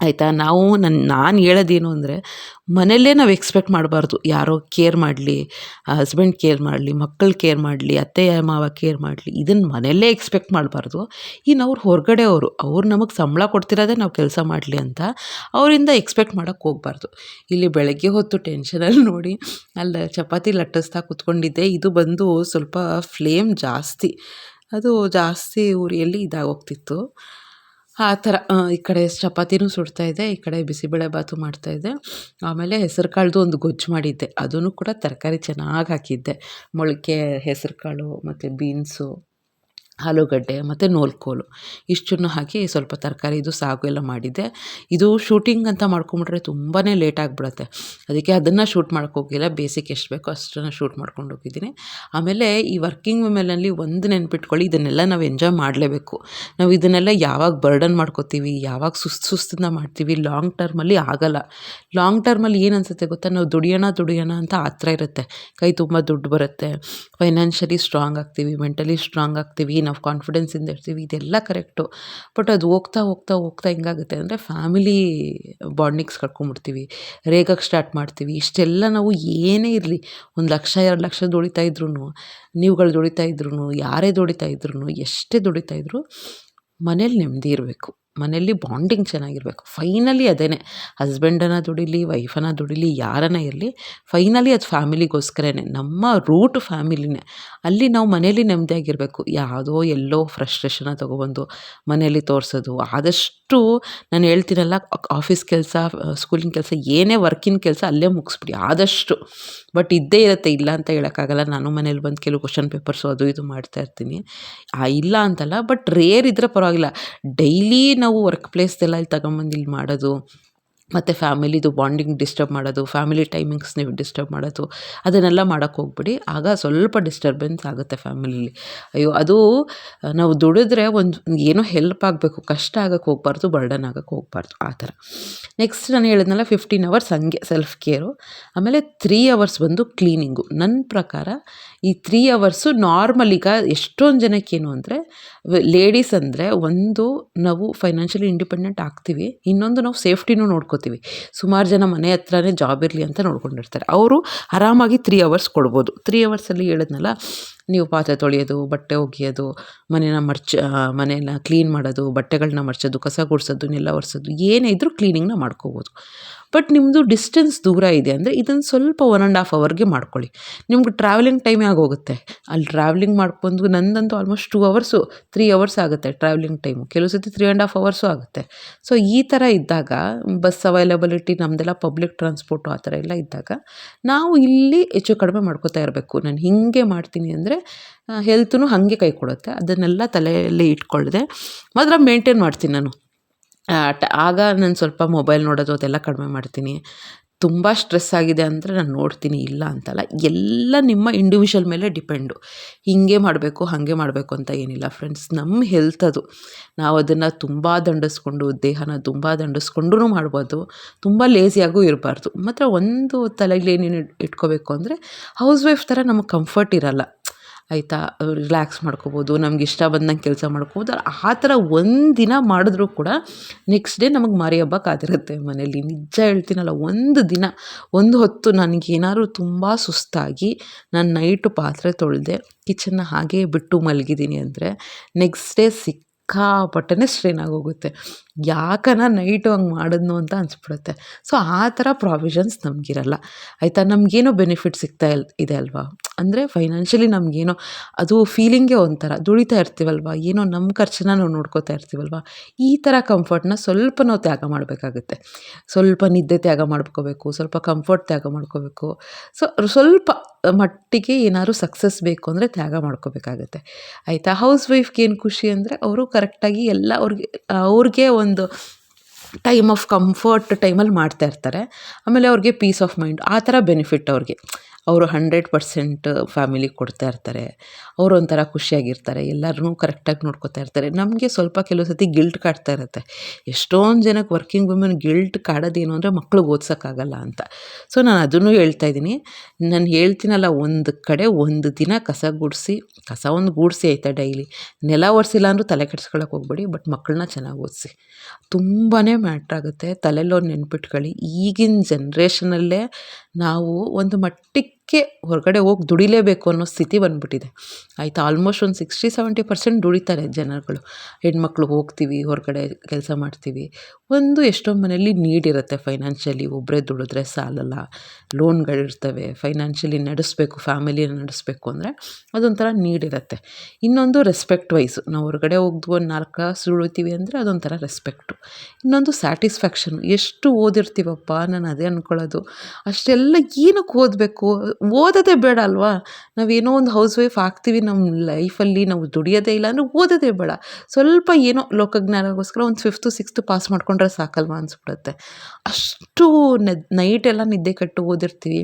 ಆಯಿತಾ. ನಾನು ಹೇಳೋದೇನು ಅಂದರೆ ಮನೆಯಲ್ಲೇ ನಾವು ಎಕ್ಸ್ಪೆಕ್ಟ್ ಮಾಡಬಾರ್ದು ಯಾರೋ ಕೇರ್ ಮಾಡಲಿ, ಹಸ್ಬೆಂಡ್ ಕೇರ್ ಮಾಡಲಿ, ಮಕ್ಕಳು ಕೇರ್ ಮಾಡಲಿ, ಅತ್ತೆ ಮಾವ ಕೇರ್ ಮಾಡಲಿ, ಇದನ್ನು ಮನೆಯಲ್ಲೇ ಎಕ್ಸ್ಪೆಕ್ಟ್ ಮಾಡಬಾರ್ದು. ಇನ್ನು ಅವ್ರು ಹೊರಗಡೆ ಅವ್ರು ನಮಗೆ ಸಂಬಳ ಕೊಡ್ತಿರೋದೇ ನಾವು ಕೆಲಸ ಮಾಡಲಿ ಅಂತ ಅವರಿಂದ ಎಕ್ಸ್ಪೆಕ್ಟ್ ಮಾಡೋಕ್ಕೆ ಹೋಗಬಾರ್ದು. ಇಲ್ಲಿ ಬೆಳಗ್ಗೆ ಹೊತ್ತು ಟೆನ್ಷನಲ್ಲಿ ನೋಡಿ ಅಲ್ಲಿ ಚಪಾತಿ ಲಟ್ಟಿಸ್ತಾ ಕೂತ್ಕೊಂಡಿದ್ದೆ. ಇದು ಬಂದು ಸ್ವಲ್ಪ ಫ್ಲೇಮ್ ಜಾಸ್ತಿ, ಅದು ಜಾಸ್ತಿ ಉರಿಯಲ್ಲಿ ಇದಾಗೋಗ್ತಿತ್ತು. ಆ ಥರ ಈ ಕಡೆ ಚಪಾತಿನೂ ಸುಡ್ತಾಯಿದ್ದೆ, ಈ ಕಡೆ ಬಿಸಿಬೇಳೆ ಬಾತು ಮಾಡ್ತಾಯಿದ್ದೆ. ಆಮೇಲೆ ಹೆಸರು ಕಾಳ್ದು ಒಂದು ಗೊಜ್ಜು ಮಾಡಿದ್ದೆ, ಅದನ್ನು ಕೂಡ ತರಕಾರಿ ಚೆನ್ನಾಗಿ ಹಾಕಿದ್ದೆ. ಮೊಳಕೆ ಹೆಸರು ಕಾಳು ಮತ್ತು ಬೀನ್ಸು, ಆಲೂಗಡ್ಡೆ ಮತ್ತು ನೋಲ್ಕೋಲು ಇಷ್ಟನ್ನು ಹಾಕಿ ಸ್ವಲ್ಪ ತರಕಾರಿದು ಸಾಗು ಎಲ್ಲ ಮಾಡಿದ್ದೆ. ಇದು ಶೂಟಿಂಗ್ ಅಂತ ಮಾಡ್ಕೊಂಬಿಟ್ರೆ ತುಂಬಾ ಲೇಟ್ ಆಗಿಬಿಡುತ್ತೆ. ಅದಕ್ಕೆ ಅದನ್ನು ಶೂಟ್ ಮಾಡೋಕ್ಕೋಗಿಲ್ಲ. ಬೇಸಿಕ್ ಎಷ್ಟು ಬೇಕೋ ಅಷ್ಟನ್ನು ಶೂಟ್ ಮಾಡ್ಕೊಂಡು ಹೋಗಿದ್ದೀನಿ. ಆಮೇಲೆ ಈ ವರ್ಕಿಂಗ್ ವುಮೆನಲ್ಲಿ ಒಂದು ನೆನ್ಪಿಟ್ಕೊಳ್ಳಿ, ಇದನ್ನೆಲ್ಲ ನಾವು ಎಂಜಾಯ್ ಮಾಡಲೇಬೇಕು. ನಾವು ಇದನ್ನೆಲ್ಲ ಯಾವಾಗ ಬರ್ಡನ್ ಮಾಡ್ಕೋತೀವಿ, ಯಾವಾಗ ಸುಸ್ತಿಂದ ಮಾಡ್ತೀವಿ, ಲಾಂಗ್ ಟರ್ಮಲ್ಲಿ ಆಗಲ್ಲ. ಲಾಂಗ್ ಟರ್ಮಲ್ಲಿ ಏನು ಅನಿಸುತ್ತೆ ಗೊತ್ತಾ, ನಾವು ದುಡಿಯೋಣ ಅಂತ ಆ ಥರ ಇರುತ್ತೆ. ಕೈ ತುಂಬ ದುಡ್ಡು ಬರುತ್ತೆ, ಫೈನಾನ್ಷಿಯಲಿ ಸ್ಟ್ರಾಂಗ್ ಆಗ್ತೀವಿ, ಮೆಂಟಲಿ ಸ್ಟ್ರಾಂಗ್ ಆಗ್ತೀವಿ, ನಾವು ಕಾನ್ಫಿಡೆನ್ಸಿಂದ ಇರ್ತೀವಿ, ಇದೆಲ್ಲ ಕರೆಕ್ಟು. ಬಟ್ ಅದು ಹೋಗ್ತಾ ಹೆಂಗಾಗುತ್ತೆ ಅಂದರೆ ಫ್ಯಾಮಿಲಿ ಬಾಂಡಿಂಗ್ಸ್ ಕಳ್ಕೊಂಬಿಡ್ತೀವಿ, ರೇಗಕ್ಕೆ ಸ್ಟಾರ್ಟ್ ಮಾಡ್ತೀವಿ. ಇಷ್ಟೆಲ್ಲ ನಾವು ಏನೇ ಇರಲಿ, 1 ಲಕ್ಷ 2 ಲಕ್ಷ ದುಡಿತಾ ಇದ್ರೂ, ನೀವುಗಳು ದುಡಿತಾ ಇದ್ರೂ, ಯಾರೇ ದುಡಿತಾ ಇದ್ರೂ, ಎಷ್ಟೇ ದುಡಿತಾ ಇದ್ರೂ ಮನೇಲಿ ನೆಮ್ಮದಿ ಇರಬೇಕು, ಮನೆಯಲ್ಲಿ ಬಾಂಡಿಂಗ್ ಚೆನ್ನಾಗಿರಬೇಕು. ಫೈನಲಿ ಅದೇನೆ, ಹಸ್ಬೆಂಡನ್ನು ದುಡಿಲಿ, ವೈಫನ್ನು ದುಡಿಲಿ, ಯಾರನ್ನ ಇರಲಿ, ಫೈನಲಿ ಅದು ಫ್ಯಾಮಿಲಿಗೋಸ್ಕರನೇ. ನಮ್ಮ ರೂಟ್ ಫ್ಯಾಮಿಲಿನೇ. ಅಲ್ಲಿ ನಾವು ಮನೇಲಿ ನೆಮ್ಮದಿಯಾಗಿರಬೇಕು. ಯಾವುದೋ ಎಲ್ಲೋ ಫ್ರಸ್ಟ್ರೇಷನ್ನ ತೊಗೊಬಂದು ಮನೆಯಲ್ಲಿ ತೋರಿಸೋದು. ಆದಷ್ಟು ನಾನು ಹೇಳ್ತೀನಲ್ಲ, ಆಫೀಸ್ ಕೆಲಸ, ಸ್ಕೂಲಿನ ಕೆಲಸ, ಏನೇ ವರ್ಕಿನ ಕೆಲಸ ಅಲ್ಲೇ ಮುಗಿಸ್ಬಿಡಿ ಆದಷ್ಟು. ಬಟ್ ಇದ್ದೇ ಇರುತ್ತೆ, ಇಲ್ಲ ಅಂತ ಹೇಳೋಕ್ಕಾಗಲ್ಲ. ನಾನು ಮನೇಲಿ ಬಂದು ಕೆಲವು ಕ್ವಶನ್ ಪೇಪರ್ಸು ಅದು ಇದು ಮಾಡ್ತಾಯಿರ್ತೀನಿ, ಇಲ್ಲ ಅಂತಲ್ಲ. ಬಟ್ ರೇರ್ ಇದ್ದರೆ ಪರವಾಗಿಲ್ಲ. ಡೈಲಿ ನಾವು ವರ್ಕ್ ಪ್ಲೇಸ್ದೆಲ್ಲ ಇಲ್ಲಿ ತಗೊಂಬಂದು ಇಲ್ಲಿ ಮಾಡೋದು, ಮತ್ತು ಫ್ಯಾಮಿಲಿದು ಬಾಂಡಿಂಗ್ ಡಿಸ್ಟರ್ಬ್ ಮಾಡೋದು, ಫ್ಯಾಮಿಲಿ ಟೈಮಿಂಗ್ಸ್ನ ಡಿಸ್ಟರ್ಬ್ ಮಾಡೋದು, ಅದನ್ನೆಲ್ಲ ಮಾಡೋಕ್ಕೆ ಹೋಗ್ಬೇಡಿ. ಆಗ ಸ್ವಲ್ಪ ಡಿಸ್ಟರ್ಬೆನ್ಸ್ ಆಗುತ್ತೆ ಫ್ಯಾಮಿಲಿಲಿ. ಅಯ್ಯೋ ಅದು ನಾವು ದುಡಿದ್ರೆ ಒಂದು ಏನೋ ಹೆಲ್ಪ್ ಆಗಬೇಕು, ಕಷ್ಟ ಆಗಕ್ಕೆ ಹೋಗಬಾರ್ದು, ಬರ್ಡನ್ ಆಗಕ್ಕೆ ಹೋಗಬಾರ್ದು ಆ ಥರ. ನೆಕ್ಸ್ಟ್ ನಾನು ಹೇಳಿದ್ನಲ್ಲ 15 ಅವರ್ಸ್ ಹಂಗೆ ಸೆಲ್ಫ್ ಕೇರು. ಆಮೇಲೆ 3 ಅವರ್ಸ್ ಬಂದು ಕ್ಲೀನಿಂಗು. ನನ್ನ ಪ್ರಕಾರ ಈ 3 ಅವರ್ಸು ನಾರ್ಮಲ್ ಈಗ ಎಷ್ಟೊಂದು ಜನಕ್ಕೇನು ಅಂದರೆ ಲೇಡೀಸ್ ಅಂದರೆ ಒಂದು ನಾವು ಫೈನಾನ್ಷಿಯಲಿ ಇಂಡಿಪೆಂಡೆಂಟ್ ಆಗ್ತೀವಿ, ಇನ್ನೊಂದು ನಾವು ಸೇಫ್ಟಿನೂ ನೋಡ್ಕೋತೀವಿ. ಸುಮಾರು ಜನ ಮನೆ ಹತ್ರನೇ ಜಾಬ್ ಇರಲಿ ಅಂತ ನೋಡ್ಕೊಂಡಿರ್ತಾರೆ. ಅವರು ಆರಾಮಾಗಿ 3 ಅವರ್ಸ್ ಕೊಡ್ಬೋದು. 3 ಅವರ್ಸಲ್ಲಿ ಹೇಳಿದ್ನಲ್ಲ, ನೀವು ಪಾತ್ರೆ ತೊಳೆಯೋದು, ಬಟ್ಟೆ ಒಗೆಯೋದು, ಮನೇನ ಕ್ಲೀನ್ ಮಾಡೋದು, ಬಟ್ಟೆಗಳನ್ನ ಮಡ್ಚೋದು, ಕಸ ಗುಡಿಸೋದು, ನೆಲ ಒರೆಸೋದು, ಏನೇ ಇದ್ದರೂ ಕ್ಲೀನಿಂಗ್ನ ಮಾಡ್ಕೋಬೋದು. ಬಟ್ ನಿಮ್ಮದು ಡಿಸ್ಟೆನ್ಸ್ ದೂರ ಇದೆ ಅಂದರೆ ಇದನ್ನು ಸ್ವಲ್ಪ 1.5 ಅವರ್ಗೆ ಮಾಡ್ಕೊಳ್ಳಿ. ನಿಮ್ಗೆ ಟ್ರಾವೆಲಿಂಗ್ ಟೈಮೇ ಆಗೋಗುತ್ತೆ. ಅಲ್ಲಿ ಟ್ರಾವೆಲಿಂಗ್ ಮಾಡ್ಕೊಂಡು ನಂದಂತೂ ಆಲ್ಮೋಸ್ಟ್ 2 ಅವರ್ಸು 3 ಅವರ್ಸ್ ಆಗುತ್ತೆ ಟ್ರಾವೆಲಿಂಗ್ ಟೈಮು, ಕೆಲವು ಸತಿ 3.5 ಅವರ್ಸು ಆಗುತ್ತೆ. ಸೊ ಈ ಥರ ಇದ್ದಾಗ ಬಸ್ ಅವೈಲಬಿಲಿಟಿ ನಮ್ಮದೆಲ್ಲ ಪಬ್ಲಿಕ್ ಟ್ರಾನ್ಸ್ಪೋರ್ಟು ಆ ಥರ ಎಲ್ಲ ಇದ್ದಾಗ ನಾವು ಇಲ್ಲಿ ಹೆಚ್ಚು ಕಡಿಮೆ ಮಾಡ್ಕೋತಾ ಇರಬೇಕು. ನಾನು ಹೀಗೆ ಮಾಡ್ತೀನಿ ಅಂದರೆ ಹೆಲ್ತೂ ಹಾಗೆ ಕೈ ಕೊಡುತ್ತೆ. ಅದನ್ನೆಲ್ಲ ತಲೆಯಲ್ಲಿ ಇಟ್ಕೊಳ್ಳದೆ ಮಾತ್ರ ಮೇಂಟೈನ್ ಮಾಡ್ತೀನಿ ನಾನು. ಆಗ ನಾನು ಸ್ವಲ್ಪ ಮೊಬೈಲ್ ನೋಡೋದು ಅದೆಲ್ಲ ಕಡಿಮೆ ಮಾಡ್ತೀನಿ. ತುಂಬ ಸ್ಟ್ರೆಸ್ ಆಗಿದೆ ಅಂದರೆ ನಾನು ನೋಡ್ತೀನಿ, ಇಲ್ಲ ಅಂತಲ್ಲ. ಎಲ್ಲ ನಿಮ್ಮ ಇಂಡಿವಿಜುವಲ್ ಮೇಲೆ ಡಿಪೆಂಡು. ಹೀಗೆ ಮಾಡಬೇಕು ಹಾಗೆ ಮಾಡಬೇಕು ಅಂತ ಏನಿಲ್ಲ ಫ್ರೆಂಡ್ಸ್. ನಮ್ಮ ಹೆಲ್ತ್ ಅದು. ನಾವು ಅದನ್ನು ತುಂಬ ದಂಡಿಸ್ಕೊಂಡು, ದೇಹನ ತುಂಬ ದಂಡಿಸ್ಕೊಂಡೂ ಮಾಡ್ಬೋದು, ತುಂಬ ಲೇಸಿಯಾಗೂ ಇರಬಾರ್ದು. ಮಾತ್ರ ಒಂದು ತಲೆಗೆ ಏನೇನು ಇಟ್ಕೋಬೇಕು ಅಂದರೆ ಹೌಸ್ ವೈಫ್ ಥರ ನಮಗೆ ಕಂಫರ್ಟ್ ಇರಲ್ಲ ಆಯಿತಾ. ರಿಲ್ಯಾಕ್ಸ್ ಮಾಡ್ಕೋಬೋದು, ನಮ್ಗೆ ಇಷ್ಟ ಬಂದಂಗೆ ಕೆಲಸ ಮಾಡ್ಕೋಬೋದು. ಆ ಥರ ಒಂದಿನ ಮಾಡಿದ್ರೂ ಕೂಡ ನೆಕ್ಸ್ಟ್ ಡೇ ನಮಗೆ ಮಾರಿ ಹಬ್ಬ ಕಾದಿರುತ್ತೆ ಮನೇಲಿ. ನಿಜ ಹೇಳ್ತೀನಲ್ಲ, ಒಂದು ದಿನ ಒಂದು ಹೊತ್ತು ನನಗೇನಾದ್ರು ತುಂಬ ಸುಸ್ತಾಗಿ ನಾನು ನೈಟು ಪಾತ್ರೆ ತೊಳೆದೆ ಕಿಚನ್ನ ಹಾಗೇ ಬಿಟ್ಟು ಮಲಗಿದ್ದೀನಿ ಅಂದರೆ ನೆಕ್ಸ್ಟ್ ಡೇ ಸಿಕ್ಕಾಪಟ್ಟೆ ಸ್ಟ್ರೈನ್ ಆಗೋಗುತ್ತೆ. ಯಾಕನ ನೈಟು ಹಂಗೆ ಮಾಡಿದ್ನು ಅಂತ ಅನಿಸ್ಬಿಡುತ್ತೆ. ಸೊ ಆ ಥರ ಪ್ರಾವಿಷನ್ಸ್ ನಮಗಿರಲ್ಲ ಆಯಿತಾ. ನಮಗೇನೋ ಬೆನಿಫಿಟ್ ಇದೆ ಅಲ್ವಾ, ಅಂದರೆ ಫೈನಾನ್ಷಿಯಲಿ ನಮಗೇನೋ ಅದು ಫೀಲಿಂಗೇ ಒಂಥರ. ದುಡಿತಾ ಇರ್ತೀವಲ್ವ, ಏನೋ ನಮ್ಮ ಖರ್ಚನ್ನ ನಾವು ನೋಡ್ಕೋತಾ ಇರ್ತೀವಲ್ವ, ಈ ಥರ ಕಂಫರ್ಟ್ನ ಸ್ವಲ್ಪ ನಾವು ತ್ಯಾಗ ಮಾಡಬೇಕಾಗುತ್ತೆ. ಸ್ವಲ್ಪ ನಿದ್ದೆ ತ್ಯಾಗ ಮಾಡ್ಕೋಬೇಕು, ಸ್ವಲ್ಪ ಕಂಫರ್ಟ್ ತ್ಯಾಗ ಮಾಡ್ಕೋಬೇಕು. ಸೊ ಸ್ವಲ್ಪ ಮಟ್ಟಿಗೆ ಏನಾದ್ರು ಸಕ್ಸಸ್ ಬೇಕು ಅಂದರೆ ತ್ಯಾಗ ಮಾಡ್ಕೋಬೇಕಾಗತ್ತೆ ಆಯಿತಾ. ಹೌಸ್ ವೈಫ್ಗೆ ಏನು ಖುಷಿ ಅಂದರೆ ಅವರು ಕರೆಕ್ಟಾಗಿ ಎಲ್ಲ ಅವ್ರಿಗೆ ಒಂದು ಟೈಮ್ ಆಫ್ ಕಂಫರ್ಟ್ ಟೈಮಲ್ಲಿ ಮಾಡ್ತಾ ಇರ್ತಾರೆ. ಆಮೇಲೆ ಅವ್ರಿಗೆ ಪೀಸ್ ಆಫ್ ಮೈಂಡ್ ಆ ಥರ ಬೆನಿಫಿಟ್ ಅವ್ರಿಗೆ. ಅವರು 100% ಫ್ಯಾಮಿಲಿಗೆ ಕೊಡ್ತಾ ಇರ್ತಾರೆ. ಅವರು ಒಂಥರ ಖುಷಿಯಾಗಿರ್ತಾರೆ, ಎಲ್ಲರನ್ನೂ ಕರೆಕ್ಟಾಗಿ ನೋಡ್ಕೋತಾ ಇರ್ತಾರೆ. ನಮಗೆ ಸ್ವಲ್ಪ ಕೆಲವು ಸತಿ ಗಿಲ್ಟ್ ಕಾಡ್ತಾ ಇರುತ್ತೆ. ಎಷ್ಟೊಂದು ಜನಕ್ಕೆ ವರ್ಕಿಂಗ್ ವುಮೆನ್ ಗಿಲ್ಟ್ ಕಾಡೋದೇನು ಅಂದರೆ ಮಕ್ಳಿಗೆ ಓದ್ಸೋಕ್ಕಾಗಲ್ಲ ಅಂತ. ಸೊ ನಾನು ಅದನ್ನು ಹೇಳ್ತಾ ಇದ್ದೀನಿ. ನಾನು ಹೇಳ್ತೀನಲ್ಲ, ಒಂದು ಕಡೆ ಒಂದು ದಿನ ಕಸ ಒಂದು ಗೂಡಿಸಿ ಆಯಿತಾ, ಡೈಲಿ ನೆಲ ಒರೆಸಿಲ್ಲ ಅಂದರೂ ತಲೆ ಕೆಡ್ಸ್ಕೊಳಕ್ಕೆ ಹೋಗ್ಬೇಡಿ, ಬಟ್ ಮಕ್ಕಳನ್ನ ಚೆನ್ನಾಗಿ ಓದಿಸಿ. ತುಂಬಾ ಮ್ಯಾಟ್ರಾಗುತ್ತೆ. ತಲೆಯಲ್ಲಿ ನೆನ್ಪಿಟ್ಕೊಳ್ಳಿ, ಈಗಿನ ಜನ್ರೇಷನಲ್ಲೇ ನಾವು ಒಂದು ಮಟ್ಟಿಗೆ ಹೊರಗಡೆ ಹೋಗಿ ದುಡಿಲೇಬೇಕು ಅನ್ನೋ ಸ್ಥಿತಿ ಬಂದುಬಿಟ್ಟಿದೆ ಆಯಿತಾ. ಆಲ್ಮೋಸ್ಟ್ ಒಂದು 60-70% ದುಡಿತಾರೆ ಜನಗಳು. ಹೆಣ್ಮಕ್ಳು ಹೋಗ್ತೀವಿ, ಹೊರಗಡೆ ಕೆಲಸ ಮಾಡ್ತೀವಿ. ಎಷ್ಟೊಂದು ಮನೆಯಲ್ಲಿ ನೀಡ್ ಇರುತ್ತೆ ಫೈನಾನ್ಷಿಯಲಿ. ಒಬ್ಬರೇ ದುಡಿದ್ರೆ ಸಾಲಲ್ಲ, ಲೋನ್ಗಳಿರ್ತವೆ, ಫೈನಾನ್ಷಿಯಲಿ ನಡೆಸಬೇಕು, ಫ್ಯಾಮಿಲಿನ ನಡೆಸಬೇಕು ಅಂದರೆ ಅದೊಂಥರ ನೀಡ್ ಇರುತ್ತೆ. ಇನ್ನೊಂದು ರೆಸ್ಪೆಕ್ಟ್ ವೈಸು, ನಾವು ಹೊರಗಡೆ ಹೋಗ್ದು ಒಂದು 4 ಕಾಸು ದುಡಿತೀವಿ ಅಂದರೆ ಅದೊಂಥರ ರೆಸ್ಪೆಕ್ಟು. ಇನ್ನೊಂದು ಸ್ಯಾಟಿಸ್ಫ್ಯಾಕ್ಷನ್. ಎಷ್ಟು ಓದಿರ್ತೀವಪ್ಪ, ನಾನು ಅದೇ ಅಂದ್ಕೊಳ್ಳೋದು. ಅಷ್ಟೆಲ್ಲ ಏನಕ್ಕೆ ಓದಬೇಕು, ಓದೋದೇ ಬೇಡ ಅಲ್ವಾ. ನಾವೇನೋ ಒಂದು ಹೌಸ್ ವೈಫ್ ಆಗ್ತೀವಿ, ನಮ್ಮ ಲೈಫಲ್ಲಿ ನಾವು ದುಡಿಯೋದೇ ಇಲ್ಲ ಅಂದರೆ ಓದೋದೇ ಬೇಡ. ಸ್ವಲ್ಪ ಏನೋ ಲೋಕಜ್ಞಾನಗೋಸ್ಕರ ಒಂದು 5th 6th ಪಾಸ್ ಮಾಡ್ಕೊಂಡ್ರೆ ಸಾಕಲ್ವಾ ಅನಿಸ್ಬಿಡುತ್ತೆ. ಅಷ್ಟು ನೈಟೆಲ್ಲ ನಿದ್ದೆ ಕೆಟ್ಟು ಓದಿರ್ತೀವಿ.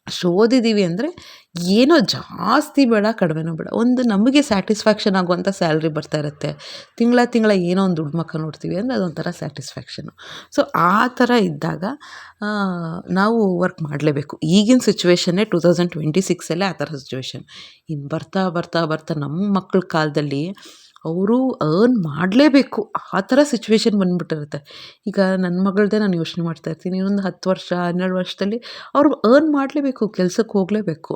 ಅಷ್ಟು ಓದಿದ್ದೀವಿ ಅಂದರೆ ಏನೋ ಜಾಸ್ತಿ ಬೇಡ, ಕಡಿಮೆನೂ ಬೇಡ, ಒಂದು ನಮಗೆ ಸ್ಯಾಟಿಸ್ಫ್ಯಾಕ್ಷನ್ ಆಗುವಂಥ ಸ್ಯಾಲ್ರಿ ಬರ್ತಾ ಇರುತ್ತೆ. ತಿಂಗಳ ಏನೋ ಒಂದು ದುಡ್ಡು ಮಕ್ಕ ನೋಡ್ತೀವಿ ಅಂದರೆ ಅದೊಂಥರ ಸ್ಯಾಟಿಸ್ಫ್ಯಾಕ್ಷನು. ಸೊ ಆ ಥರ ಇದ್ದಾಗ ನಾವು ವರ್ಕ್ ಮಾಡಲೇಬೇಕು. ಈಗಿನ ಸಿಚುವೇಷನ್ನೇ 2026 ಆ ಥರ ಸಿಚುವೇಷನ್. ಇನ್ನು ಬರ್ತಾ ನಮ್ಮ ಮಕ್ಕಳ ಕಾಲದಲ್ಲಿ ಅವರು ಅರ್ನ್ ಮಾಡಲೇಬೇಕು, ಆ ಥರ ಸಿಚುವೇಶನ್ ಬಂದುಬಿಟ್ಟಿರುತ್ತೆ. ಈಗ ನನ್ನ ಮಗಳದ್ದೇ ನಾನು ಯೋಚನೆ ಮಾಡ್ತಾ ಇರ್ತೀನಿ. ಇನ್ನೊಂದು 10 ವರ್ಷ 12 ವರ್ಷದಲ್ಲಿ ಅವರು ಅರ್ನ್ ಮಾಡಲೇಬೇಕು, ಕೆಲ್ಸಕ್ಕೆ ಹೋಗಲೇಬೇಕು.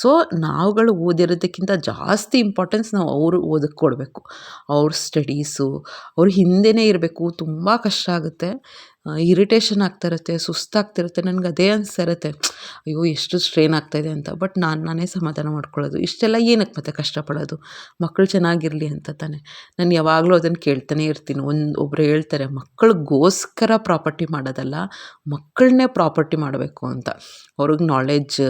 ಸೊ ನಾವುಗಳು ಓದಿರೋದಕ್ಕಿಂತ ಜಾಸ್ತಿ ಇಂಪಾರ್ಟೆನ್ಸ್ ನಾವು ಅವರು ಓದಕ್ಕೆ ಕೊಡಬೇಕು. ಅವ್ರ ಸ್ಟಡೀಸು ಅವ್ರ ಹಿಂದೆಯೇ ಇರಬೇಕು. ತುಂಬ ಕಷ್ಟ ಆಗುತ್ತೆ, ಇರಿಟೇಷನ್ ಆಗ್ತಾಯಿರುತ್ತೆ, ಸುಸ್ತಾಗ್ತಿರುತ್ತೆ. ನನಗೆ ಅದೇ ಅನಿಸ್ತಾ ಇರುತ್ತೆ, ಅಯ್ಯೋ ಎಷ್ಟು ಸ್ಟ್ರೈನ್ ಆಗ್ತಾಯಿದೆ ಅಂತ. ಬಟ್ ನಾನೇ ಸಮಾಧಾನ ಮಾಡ್ಕೊಳ್ಳೋದು, ಇಷ್ಟೆಲ್ಲ ಏನಕ್ಕೆ ಮತ್ತೆ ಕಷ್ಟಪಡೋದು, ಮಕ್ಕಳು ಚೆನ್ನಾಗಿರಲಿ ಅಂತ ತಾನೆ. ನಾನು ಯಾವಾಗಲೂ ಅದನ್ನು ಕೇಳ್ತಾನೆ ಇರ್ತೀನಿ. ಒಬ್ಬರು ಹೇಳ್ತಾರೆ, ಮಕ್ಕಳಿಗೋಸ್ಕರ ಪ್ರಾಪರ್ಟಿ ಮಾಡೋದಲ್ಲ, ಮಕ್ಕಳನ್ನೇ ಪ್ರಾಪರ್ಟಿ ಮಾಡಬೇಕು ಅಂತ. ಅವ್ರಿಗೆ ನಾಲೆಡ್ಜ್,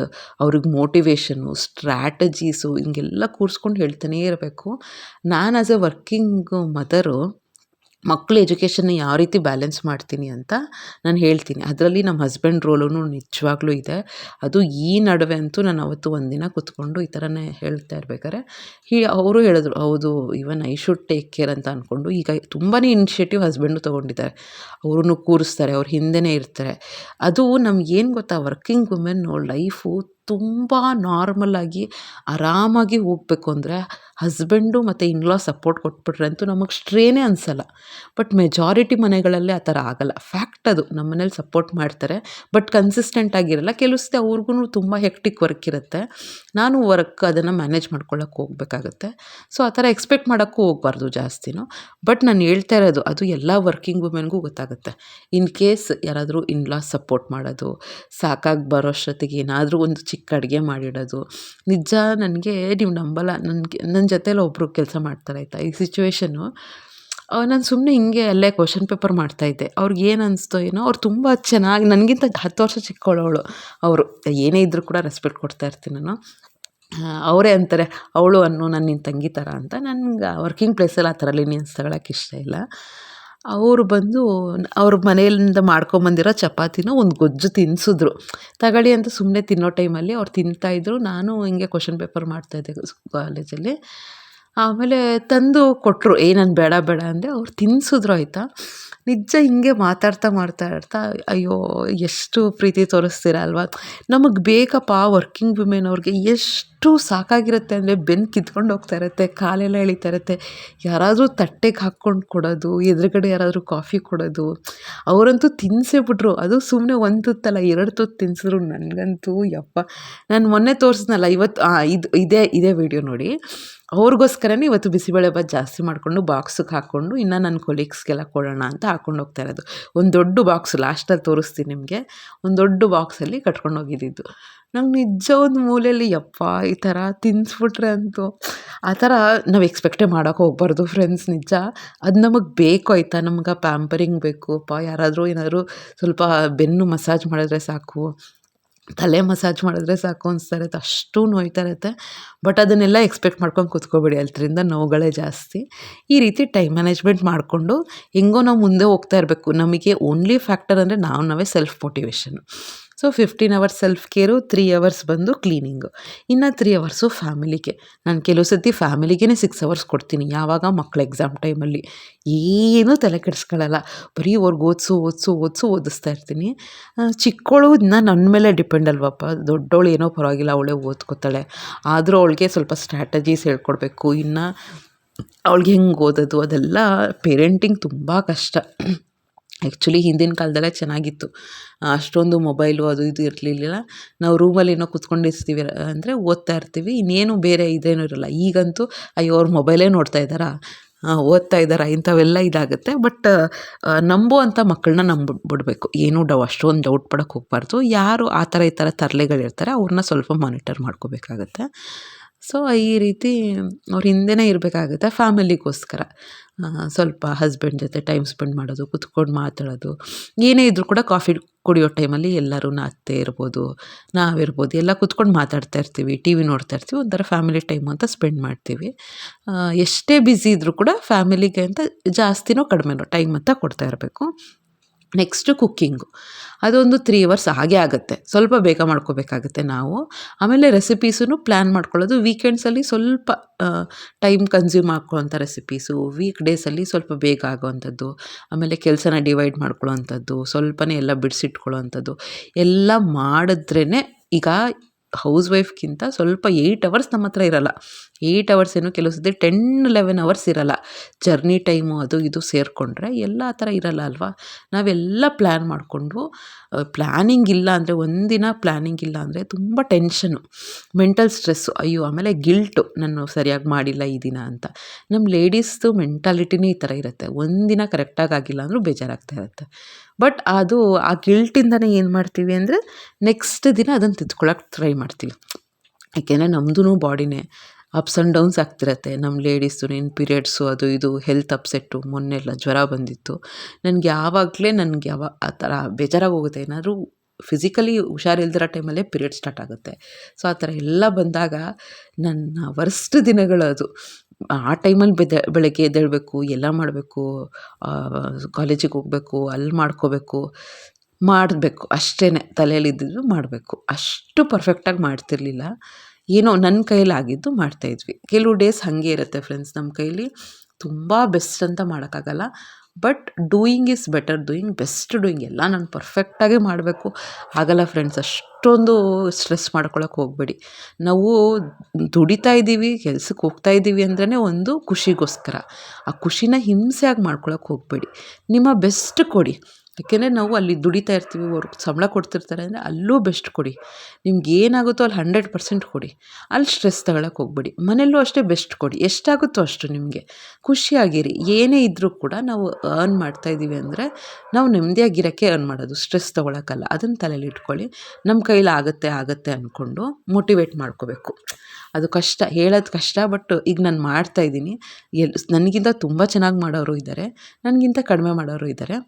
ಅವ್ರಿಗೆ ಮೋಟಿವೇಶನ್ನು, ಸ್ಟ್ರ್ಯಾಟಜೀಸು ಹಿಂಗೆಲ್ಲ ಕೂರಿಸ್ಕೊಂಡು ಹೇಳ್ತಾನೇ ಇರಬೇಕು. ನಾನು ಆ್ಯಸ್ ಎ ವರ್ಕಿಂಗ್ ಮದರು ಮಕ್ಕಳ ಎಜುಕೇಷನ್ನ ಯಾವ ರೀತಿ ಬ್ಯಾಲೆನ್ಸ್ ಮಾಡ್ತೀನಿ ಅಂತ ನಾನು ಹೇಳ್ತೀನಿ. ಅದರಲ್ಲಿ ನಮ್ಮ ಹಸ್ಬೆಂಡ್ ರೋಲೂ ನಿಜವಾಗ್ಲೂ ಇದೆ. ಅದು ಈ ನಡುವೆ ಅಂತೂ ನಾನು ಅವತ್ತು ಒಂದಿನ ಕೂತ್ಕೊಂಡು ಈ ಥರನೇ ಹೇಳ್ತಾ ಇರ್ಬೇಕಾದ್ರೆ ಅವರು ಹೇಳಿದ್ರು, ಹೌದು even I should take care ಅಂತ ಅಂದ್ಕೊಂಡು ಈಗ ತುಂಬಾ ಇನಿಷಿಯೇಟಿವ್ ಹಸ್ಬೆಂಡು ತೊಗೊಂಡಿದ್ದಾರೆ. ಅವ್ರನ್ನು ಕೂರಿಸ್ತಾರೆ, ಅವ್ರ ಹಿಂದೆನೇ ಇರ್ತಾರೆ. ಅದು ನಮ್ಗೇನು ಗೊತ್ತಾ, ವರ್ಕಿಂಗ್ ವುಮೆನ್ನು ಲೈಫು ತುಂಬ ನಾರ್ಮಲಾಗಿ ಆರಾಮಾಗಿ ಹೋಗಬೇಕು ಅಂದರೆ ಹಸ್ಬೆಂಡು ಮತ್ತು ಇನ್ಲಾ ಸಪೋರ್ಟ್ ಕೊಟ್ಬಿಟ್ರೆ ಅಂತೂ ನಮಗೆ ಸ್ಟ್ರೇನೇ ಅನಿಸಲ್ಲ. ಬಟ್ ಮೆಜಾರಿಟಿ ಮನೆಗಳಲ್ಲಿ ಆ ಥರ ಆಗಲ್ಲ. ಫ್ಯಾಕ್ಟ್ ಅದು. ನಮ್ಮ ಮನೇಲಿ ಸಪೋರ್ಟ್ ಮಾಡ್ತಾರೆ, ಬಟ್ ಕನ್ಸಿಸ್ಟೆಂಟ್ ಆಗಿರಲ್ಲ. ಕೆಲವು ಸತಿ ಅವ್ರಿಗೂ ತುಂಬ ಹೆಕ್ಟಿಕ್ ವರ್ಕ್ ಇರುತ್ತೆ. ನಾನು ವರ್ಕ್ ಅದನ್ನು ಮ್ಯಾನೇಜ್ ಮಾಡ್ಕೊಳ್ಳೋಕೆ ಹೋಗಬೇಕಾಗತ್ತೆ. ಸೊ ಆ ಥರ ಎಕ್ಸ್ಪೆಕ್ಟ್ ಮಾಡೋಕ್ಕೂ ಹೋಗಬಾರ್ದು ಜಾಸ್ತಿನೂ. ಬಟ್ ನಾನು ಹೇಳ್ತಾ ಇರೋದು ಅದು ಎಲ್ಲ ವರ್ಕಿಂಗ್ ವುಮೆನ್ಗೂ ಗೊತ್ತಾಗುತ್ತೆ. ಇನ್ ಕೇಸ್ ಯಾರಾದರೂ ಇನ್ಲಾಸ್ ಸಪೋರ್ಟ್ ಮಾಡೋದು, ಸಾಕಾಗಿ ಬರೋಷ್ಟೊತ್ತಿಗೆ ಏನಾದರೂ ಒಂದು ಚಿಕ್ಕ ಅಡುಗೆ ಮಾಡಿಡೋದು. ನಿಜ ನನಗೆ ನೀವು ನಂಬಲ್ಲ, ನನ್ನ ಜೊತೇಲಿ ಒಬ್ಬರು ಕೆಲಸ ಮಾಡ್ತಾರೆ ಆಯಿತಾ. ಈ ಸಿಚುವೇಶನ್ನು ನಾನು ಸುಮ್ಮನೆ ಹಿಂಗೆ ಅಲ್ಲೇ ಕ್ವೆಶ್ಚನ್ ಪೇಪರ್ ಮಾಡ್ತಾಯಿದ್ದೆ. ಅವ್ರಿಗೇನು ಅನಿಸ್ತೋ ಏನೋ, ಅವ್ರು ತುಂಬ ಚೆನ್ನಾಗಿ ನನಗಿಂತ 10 ವರ್ಷ ಚಿಕ್ಕವಳು ಅವರು. ಏನೇ ಇದ್ದರೂ ಕೂಡ ರೆಸ್ಪೆಕ್ಟ್ ಕೊಡ್ತಾ ಇರ್ತೀನಿ ನಾನು. ಅವರೇ ಅಂತಾರೆ, ಅವಳು ಅನ್ನು ನಾನು ನಿನ್ನ ತಂಗಿ ಥರ ಅಂತ. ನನಗೆ ವರ್ಕಿಂಗ್ ಪ್ಲೇಸಲ್ಲಿ ಆ ಥರ ಲಿನಿಯನ್ಸ್ ತಗೊಳಕ್ಕೆ ಇಷ್ಟ ಇಲ್ಲ. ಅವರು ಬಂದು ಅವ್ರ ಮನೆಯಿಂದ ಮಾಡ್ಕೊಂಬಂದಿರೋ ಚಪಾತಿನ ಒಂದು ಗೊಜ್ಜು ತಿನ್ನಿಸಿದ್ರು. ತಗೊಳ್ಳಿ ಅಂತ ಸುಮ್ಮನೆ ತಿನ್ನೋ ಟೈಮಲ್ಲಿ ಅವ್ರು ತಿಂತಾಯಿದ್ರು. ನಾನು ಹಿಂಗೆ ಕ್ವೆಶ್ಚನ್ ಪೇಪರ್ ಮಾಡ್ತಾಯಿದ್ದೆ ಕಾಲೇಜಲ್ಲಿ. ಆಮೇಲೆ ತಂದು ಕೊಟ್ಟರು. ನಾನು ಬೇಡ ಬೇಡ ಅಂದೆ. ಅವ್ರು ತಿನ್ನಿಸಿದ್ರು ಆಯಿತಾ. ನಿಜ ಹಿಂಗೆ ಮಾತಾಡ್ತಾ ಅಯ್ಯೋ ಎಷ್ಟು ಪ್ರೀತಿ ತೋರಿಸ್ತೀರ ಅಲ್ವಾ. ನಮಗೆ ಬೇಕಪ್ಪ ವರ್ಕಿಂಗ್ ವುಮೆನ್ ಅವ್ರಿಗೆ ಎಷ್ಟು ಸಾಕಾಗಿರುತ್ತೆ ಅಂದರೆ ಬೆನ್ನು ಕಿತ್ಕೊಂಡು ಹೋಗ್ತಾ ಇರುತ್ತೆ, ಕಾಲೆಲ್ಲ ಎಳಿತಾ ಇರುತ್ತೆ. ಯಾರಾದರೂ ತಟ್ಟೆಗೆ ಹಾಕ್ಕೊಂಡು ಕೊಡೋದು, ಎದುರುಗಡೆ ಯಾರಾದರೂ ಕಾಫಿ ಕೊಡೋದು. ಅವರಂತೂ ತಿನ್ನಿಸೇ ಬಿಟ್ರು. ಅದು ಸುಮ್ಮನೆ ಒಂದು ತುತ್ತಲ್ಲ 2 ತುತ್ತು ತಿನ್ನಿಸಿದ್ರು. ನನಗಂತೂ ಯಪ್ಪ, ನಾನು ಮೊನ್ನೆ ತೋರಿಸ್ನಲ್ಲ ಇವತ್ತು ಇದೇ ವಿಡಿಯೋ ನೋಡಿ. ಅವ್ರಿಗೋಸ್ಕರನೇ ಇವತ್ತು ಬಿಸಿಬೇಳೆಭಾತ್ ಜಾಸ್ತಿ ಮಾಡಿಕೊಂಡು ಬಾಕ್ಸಿಗೆ ಹಾಕ್ಕೊಂಡು ಇನ್ನು ನನ್ನ ಕೊಲೀಗ್ಸ್ಗೆಲ್ಲ ಕೊಡೋಣ ಅಂತ ಹಾಕ್ಕೊಂಡು ಹೋಗ್ತಾ ಇರೋದು. ಒಂದು ದೊಡ್ಡ ಬಾಕ್ಸು ಲಾಸ್ಟಲ್ಲಿ ತೋರಿಸ್ತೀನಿ ನಿಮಗೆ. ಒಂದು ದೊಡ್ಡ ಬಾಕ್ಸಲ್ಲಿ ಕಟ್ಕೊಂಡು ಹೋಗಿದ್ದಿದ್ದು. ನಂಗೆ ನಿಜ ಒಂದು ಮೂಲೆಯಲ್ಲಿ ಯಪ್ಪ ಈ ಥರ ತಿನ್ನಿಸ್ಬಿಟ್ರೆ ಅಂತೂ ಆ ಥರ ನಾವು ಎಕ್ಸ್ಪೆಕ್ಟೇ ಮಾಡೋಕೆ ಹೋಗ್ಬಾರ್ದು ಫ್ರೆಂಡ್ಸ್. ನಿಜ ಅದು ನಮಗೆ ಬೇಕು ಆಯಿತಾ. ನಮ್ಗೆ ಪ್ಯಾಂಪರಿಂಗ್ ಬೇಕು. ಏನಾದರೂ ಸ್ವಲ್ಪ ಬೆನ್ನು ಮಸಾಜ್ ಮಾಡಿದ್ರೆ ಸಾಕು, ತಲೆ ಮಸಾಜ್ ಮಾಡಿದ್ರೆ ಸಾಕು ಅನಿಸ್ತಾ ಇರುತ್ತೆ. ಅಷ್ಟು ನೋಯ್ತಾ ಇರುತ್ತೆ. ಬಟ್ ಅದನ್ನೆಲ್ಲ ಎಕ್ಸ್ಪೆಕ್ಟ್ ಮಾಡ್ಕೊಂಡು ಕೂತ್ಕೋಬೇಡಿ, ಅದರಿಂದ ನೋವುಗಳೇ ಜಾಸ್ತಿ. ಈ ರೀತಿ ಟೈಮ್ ಮ್ಯಾನೇಜ್ಮೆಂಟ್ ಮಾಡಿಕೊಂಡು ಹೆಂಗೋ ನಾವು ಮುಂದೆ ಹೋಗ್ತಾ ಇರಬೇಕು. ನಮಗೆ ಓನ್ಲಿ ಫ್ಯಾಕ್ಟರ್ ಅಂದರೆ ನಾವೇ self motivation. So 15 hours self care, 3 hours ಬಂದು ಕ್ಲೀನಿಂಗು, ಇನ್ನು 3 ಅವರ್ಸು ಫ್ಯಾಮಿಲಿಗೆ. ನಾನು ಕೆಲವು ಸರ್ತಿ ಫ್ಯಾಮಿಲಿಗೇ 6 ಅವರ್ಸ್ ಕೊಡ್ತೀನಿ. ಯಾವಾಗ ಮಕ್ಕಳ ಎಕ್ಸಾಮ್ ಟೈಮಲ್ಲಿ ಏನೂ ತಲೆ ಕೆಡಿಸ್ಕೊಳ್ಳಲ್ಲ. ಬರೀ ಅವ್ರಿಗೆ ಓದಿಸ್ತಾ ಇರ್ತೀನಿ. ಚಿಕ್ಕವಳು ಇನ್ನು ನನ್ನ ಮೇಲೆ ಡಿಪೆಂಡ್ ಅಲ್ವಪ್ಪ. ದೊಡ್ಡವಳು ಏನೋ ಪರವಾಗಿಲ್ಲ, ಅವಳೇ ಓದ್ಕೋತಾಳೆ. ಆದರೂ ಅವಳಿಗೆ ಸ್ವಲ್ಪ ಸ್ಟ್ರಾಟಜೀಸ್ ಹೇಳ್ಕೊಡ್ಬೇಕು. ಇನ್ನು ಅವಳಿಗೆ ಹೆಂಗೆ ಓದೋದು ಅದೆಲ್ಲ ಪೇರೆಂಟಿಂಗ್ ತುಂಬ ಕಷ್ಟ. ಆ್ಯಕ್ಚುಲಿ ಹಿಂದಿನ ಕಾಲದಲ್ಲೇ ಚೆನ್ನಾಗಿತ್ತು. ಅಷ್ಟೊಂದು ಮೊಬೈಲು ಅದು ಇದು ಇರಲಿಲ್ಲ. ನಾವು ರೂಮಲ್ಲಿ ಏನೋ ಕೂತ್ಕೊಂಡಿರ್ತೀವಿ ಅಂದರೆ ಓದ್ತಾ ಇರ್ತೀವಿ. ಇನ್ನೇನು ಬೇರೆ ಇದೇನೂ ಇರೋಲ್ಲ. ಈಗಂತೂ ಅಯ್ಯೋ ಅವ್ರು ಮೊಬೈಲೇ ನೋಡ್ತಾ ಇದ್ದಾರಾ, ಓದ್ತಾ ಇದ್ದಾರಾ, ಇಂಥವೆಲ್ಲ ಇದಾಗುತ್ತೆ. ಬಟ್ ನಂಬುವಂಥ ಮಕ್ಕಳನ್ನ ನಂಬಿಬಿಡ್ಬೇಕು. ಏನೂ ಅಷ್ಟೊಂದು ಡೌಟ್ ಪಡೋಕ್ಕೆ ಹೋಗಬಾರ್ದು. ಯಾರು ಆ ಥರ ಈ ಥರ ತರಲೆಗಳಿರ್ತಾರೆ ಅವ್ರನ್ನ ಸ್ವಲ್ಪ ಮಾನಿಟರ್ ಮಾಡ್ಕೋಬೇಕಾಗತ್ತೆ. ಸೊ ಈ ರೀತಿ ಅವ್ರ ಹಿಂದೆನೇ ಇರಬೇಕಾಗುತ್ತೆ ಫ್ಯಾಮಿಲಿಗೋಸ್ಕರ. ಸ್ವಲ್ಪ ಹಸ್ಬೆಂಡ್ ಜೊತೆ ಟೈಮ್ ಸ್ಪೆಂಡ್ ಮಾಡೋದು, ಕೂತ್ಕೊಂಡು ಮಾತಾಡೋದು. ಏನೇ ಇದ್ದರೂ ಕೂಡ ಕಾಫಿ ಕುಡಿಯೋ ಟೈಮಲ್ಲಿ ಎಲ್ಲರೂ ಅತ್ತೆ ಇರ್ಬೋದು, ನಾವಿರ್ಬೋದು, ಎಲ್ಲ ಕೂತ್ಕೊಂಡು ಮಾತಾಡ್ತಾ ಇರ್ತೀವಿ, ಟಿ ವಿ ನೋಡ್ತಾ ಇರ್ತೀವಿ. ಒಂಥರ ಫ್ಯಾಮಿಲಿ ಟೈಮ್ ಅಂತ ಸ್ಪೆಂಡ್ ಮಾಡ್ತೀವಿ. ಎಷ್ಟೇ ಬ್ಯುಸಿ ಇದ್ದರೂ ಕೂಡ ಫ್ಯಾಮಿಲಿಗೆ ಅಂತ ಜಾಸ್ತಿನೋ ಕಡಿಮೆನೋ ಟೈಮ್ ಅಂತ ಕೊಡ್ತಾ ಇರಬೇಕು. Next cooking. ಅದೊಂದು 3 ಅವರ್ಸ್ ಹಾಗೇ ಆಗುತ್ತೆ. ಸ್ವಲ್ಪ ಬೇಗ ಮಾಡ್ಕೋಬೇಕಾಗುತ್ತೆ ನಾವು. ಆಮೇಲೆ ರೆಸಿಪೀಸೂ ಪ್ಲ್ಯಾನ್ ಮಾಡ್ಕೊಳ್ಳೋದು. ವೀಕೆಂಡ್ಸಲ್ಲಿ ಸ್ವಲ್ಪ ಟೈಮ್ ಕನ್ಸ್ಯೂಮ್ ಮಾಡ್ಕೊಳ್ಳೋಂಥ ರೆಸಿಪೀಸು, ವೀಕ್ ಡೇಸಲ್ಲಿ ಸ್ವಲ್ಪ ಬೇಗ ಆಗೋವಂಥದ್ದು. ಆಮೇಲೆ ಕೆಲಸನ ಡಿವೈಡ್ ಮಾಡ್ಕೊಳ್ಳೋವಂಥದ್ದು, ಸ್ವಲ್ಪನೇ ಎಲ್ಲ ಬಿಡಿಸಿಟ್ಕೊಳ್ಳೋವಂಥದ್ದು ಎಲ್ಲ ಮಾಡಿದ್ರೇ. ಈಗ ಹೌಸ್ ವೈಫ್ಗಿಂತ ಸ್ವಲ್ಪ 8 ಅವರ್ಸ್ ನಮ್ಮ ಹತ್ರ ಇರೋಲ್ಲ. 8 ಅವರ್ಸ್ ಏನು, ಕೆಲವು ಸತಿ 10-11 ಅವರ್ಸ್ ಇರೋಲ್ಲ. ಜರ್ನಿ ಟೈಮು ಅದು ಇದು ಸೇರಿಕೊಂಡ್ರೆ ಎಲ್ಲ ಆ ಥರ ಇರೋಲ್ಲ ಅಲ್ವಾ. ನಾವೆಲ್ಲ ಪ್ಲ್ಯಾನ್ ಮಾಡಿಕೊಂಡು ಪ್ಲ್ಯಾನಿಂಗ್ ಇಲ್ಲ ಅಂದರೆ, ಒಂದಿನ ಪ್ಲ್ಯಾನಿಂಗ್ ಇಲ್ಲ ಅಂದರೆ ತುಂಬ ಟೆನ್ಷನ್ನು, ಮೆಂಟಲ್ ಸ್ಟ್ರೆಸ್ಸು. ಅಯ್ಯೋ ಆಮೇಲೆ ಗಿಲ್ಟು, ನಾನು ಸರಿಯಾಗಿ ಮಾಡಿಲ್ಲ ಈ ದಿನ ಅಂತ. ನಮ್ಮ ಲೇಡೀಸ್ದು ಮೆಂಟಾಲಿಟಿನೇ ಈ ಥರ ಇರುತ್ತೆ. ಒಂದಿನ ಕರೆಕ್ಟಾಗಿ ಆಗಿಲ್ಲ ಅಂದರೂ ಬೇಜಾರಾಗ್ತಾ ಇರುತ್ತೆ. ಬಟ್ ಅದು ಆ ಗಿಲ್ಟಿಂದನೇ ಏನು ಮಾಡ್ತೀವಿ ಅಂದರೆ ನೆಕ್ಸ್ಟ್ ದಿನ ಅದನ್ನು ತಿದ್ಕೊಳ್ಳೋಕೆ ಟ್ರೈ ಮಾಡ್ತೀವಿ. ಯಾಕೆಂದರೆ ನಮ್ಮದೂ ಬಾಡಿನೇ ಅಪ್ಸ್ ಆ್ಯಂಡ್ ಡೌನ್ಸ್ ಆಗ್ತಿರತ್ತೆ. ನಮ್ಮ ಲೇಡೀಸ್ದು ಪೀರಿಯಡ್ಸು ಅದು ಇದು ಹೆಲ್ತ್ ಅಪ್ಸೆಟ್ಟು. ಮೊನ್ನೆಲ್ಲ ಜ್ವರ ಬಂದಿತ್ತು ನನಗೆ. ನನಗೆ ಆ ಥರ ಬೇಜಾರಾಗಿ ಹೋಗುತ್ತೆ. ಏನಾದರೂ ಫಿಸಿಕಲಿ ಹುಷಾರಿಲ್ದಿರೋ ಟೈಮಲ್ಲೇ ಪೀರಿಯಡ್ ಸ್ಟಾರ್ಟ್ ಆಗುತ್ತೆ. ಸೊ ಆ ಥರ ಎಲ್ಲ ಬಂದಾಗ ನನ್ನ ವರ್ಸ್ಟ್ ದಿನಗಳು ಅದು. ಆ ಟೈಮಲ್ಲಿ ಬೆಳಗ್ಗೆ ಎದ್ದೇಳಬೇಕು, ಎಲ್ಲ ಮಾಡಬೇಕು, ಕಾಲೇಜಿಗೆ ಹೋಗಬೇಕು, ಅಲ್ಲಿ ಮಾಡ್ಕೋಬೇಕು, ಮಾಡಬೇಕು ಅಷ್ಟೇ ತಲೆಯಲ್ಲಿದ್ದಿದ್ದು ಮಾಡಬೇಕು. ಅಷ್ಟು ಪರ್ಫೆಕ್ಟಾಗಿ ಮಾಡ್ತಿರಲಿಲ್ಲ. ಏನೋ ನನ್ನ ಕೈಲಾಗಿದ್ದು ಮಾಡ್ತಾಯಿದ್ವಿ. ಕೆಲವು ಡೇಸ್ ಹಾಗೆ ಇರುತ್ತೆ ಫ್ರೆಂಡ್ಸ್, ನಮ್ಮ ಕೈಲಿ ತುಂಬ ಬೆಸ್ಟ್ ಅಂತ ಮಾಡೋಕ್ಕಾಗಲ್ಲ. But doing is better doing, best doing. ಎಲ್ಲ ನಾನು ಪರ್ಫೆಕ್ಟಾಗಿ ಮಾಡಬೇಕು ಆಗಲ್ಲ ಫ್ರೆಂಡ್ಸ್. ಅಷ್ಟೊಂದು ಸ್ಟ್ರೆಸ್ ಮಾಡ್ಕೊಳಕ್ಕೆ ಹೋಗಬೇಡಿ. ನಾವು ದುಡಿತಾ ಇದ್ದೀವಿ, ಕೆಲ್ಸಕ್ಕೆ ಹೋಗ್ತಾ ಇದ್ದೀವಿ ಅಂದ್ರೇ ಒಂದು ಖುಷಿಗೋಸ್ಕರ. ಆ ಖುಷಿನ ಹಿಂಸೆಯಾಗಿ ಮಾಡ್ಕೊಳಕ್ಕೆ ಹೋಗಬೇಡಿ. ನಿಮ್ಮ ಬೆಸ್ಟ್ ಕೊಡಿ. ಯಾಕೆಂದರೆ ನಾವು ಅಲ್ಲಿ ದುಡಿತಾ ಇರ್ತೀವಿ, ಸಂಬಳ ಕೊಡ್ತಿರ್ತಾರೆ ಅಂದರೆ ಅಲ್ಲೂ ಬೆಸ್ಟ್ ಕೊಡಿ. ನಿಮ್ಗೆ ಏನಾಗುತ್ತೋ ಅಲ್ಲಿ 100% ಕೊಡಿ. ಅಲ್ಲಿ ಸ್ಟ್ರೆಸ್ ತಗೊಳಕ್ಕೆ ಹೋಗಬೇಡಿ. ಮನೆಯಲ್ಲೂ ಅಷ್ಟೇ ಬೆಸ್ಟ್ ಕೊಡಿ. ಎಷ್ಟಾಗುತ್ತೋ ಅಷ್ಟು ನಿಮಗೆ ಖುಷಿಯಾಗಿರಿ. ಏನೇ ಇದ್ದರೂ ಕೂಡ ನಾವು ಅರ್ನ್ ಮಾಡ್ತಾಯಿದ್ದೀವಿ ಅಂದರೆ ನಾವು ನೆಮ್ಮದಿಯಾಗಿರೋಕ್ಕೆ ಅರ್ನ್ ಮಾಡೋದು, ಸ್ಟ್ರೆಸ್ ತೊಗೊಳಕ್ಕಲ್ಲ. ಅದನ್ನು ತಲೆಯಲ್ಲಿ ಇಟ್ಕೊಳ್ಳಿ. ನಮ್ಮ ಕೈಲಿ ಆಗುತ್ತೆ ಅಂದ್ಕೊಂಡು ಮೋಟಿವೇಟ್ ಮಾಡ್ಕೋಬೇಕು. ಅದು ಕಷ್ಟ, ಹೇಳೋದು ಕಷ್ಟ. ಬಟ್ ಈಗ ನಾನು ಮಾಡ್ತಾಯಿದ್ದೀನಿ. ನನಗಿಂತ ತುಂಬ ಚೆನ್ನಾಗಿ ಮಾಡೋರು ಇದ್ದಾರೆ, ನನಗಿಂತ ಕಡಿಮೆ ಮಾಡೋರು ಇದ್ದಾರೆ.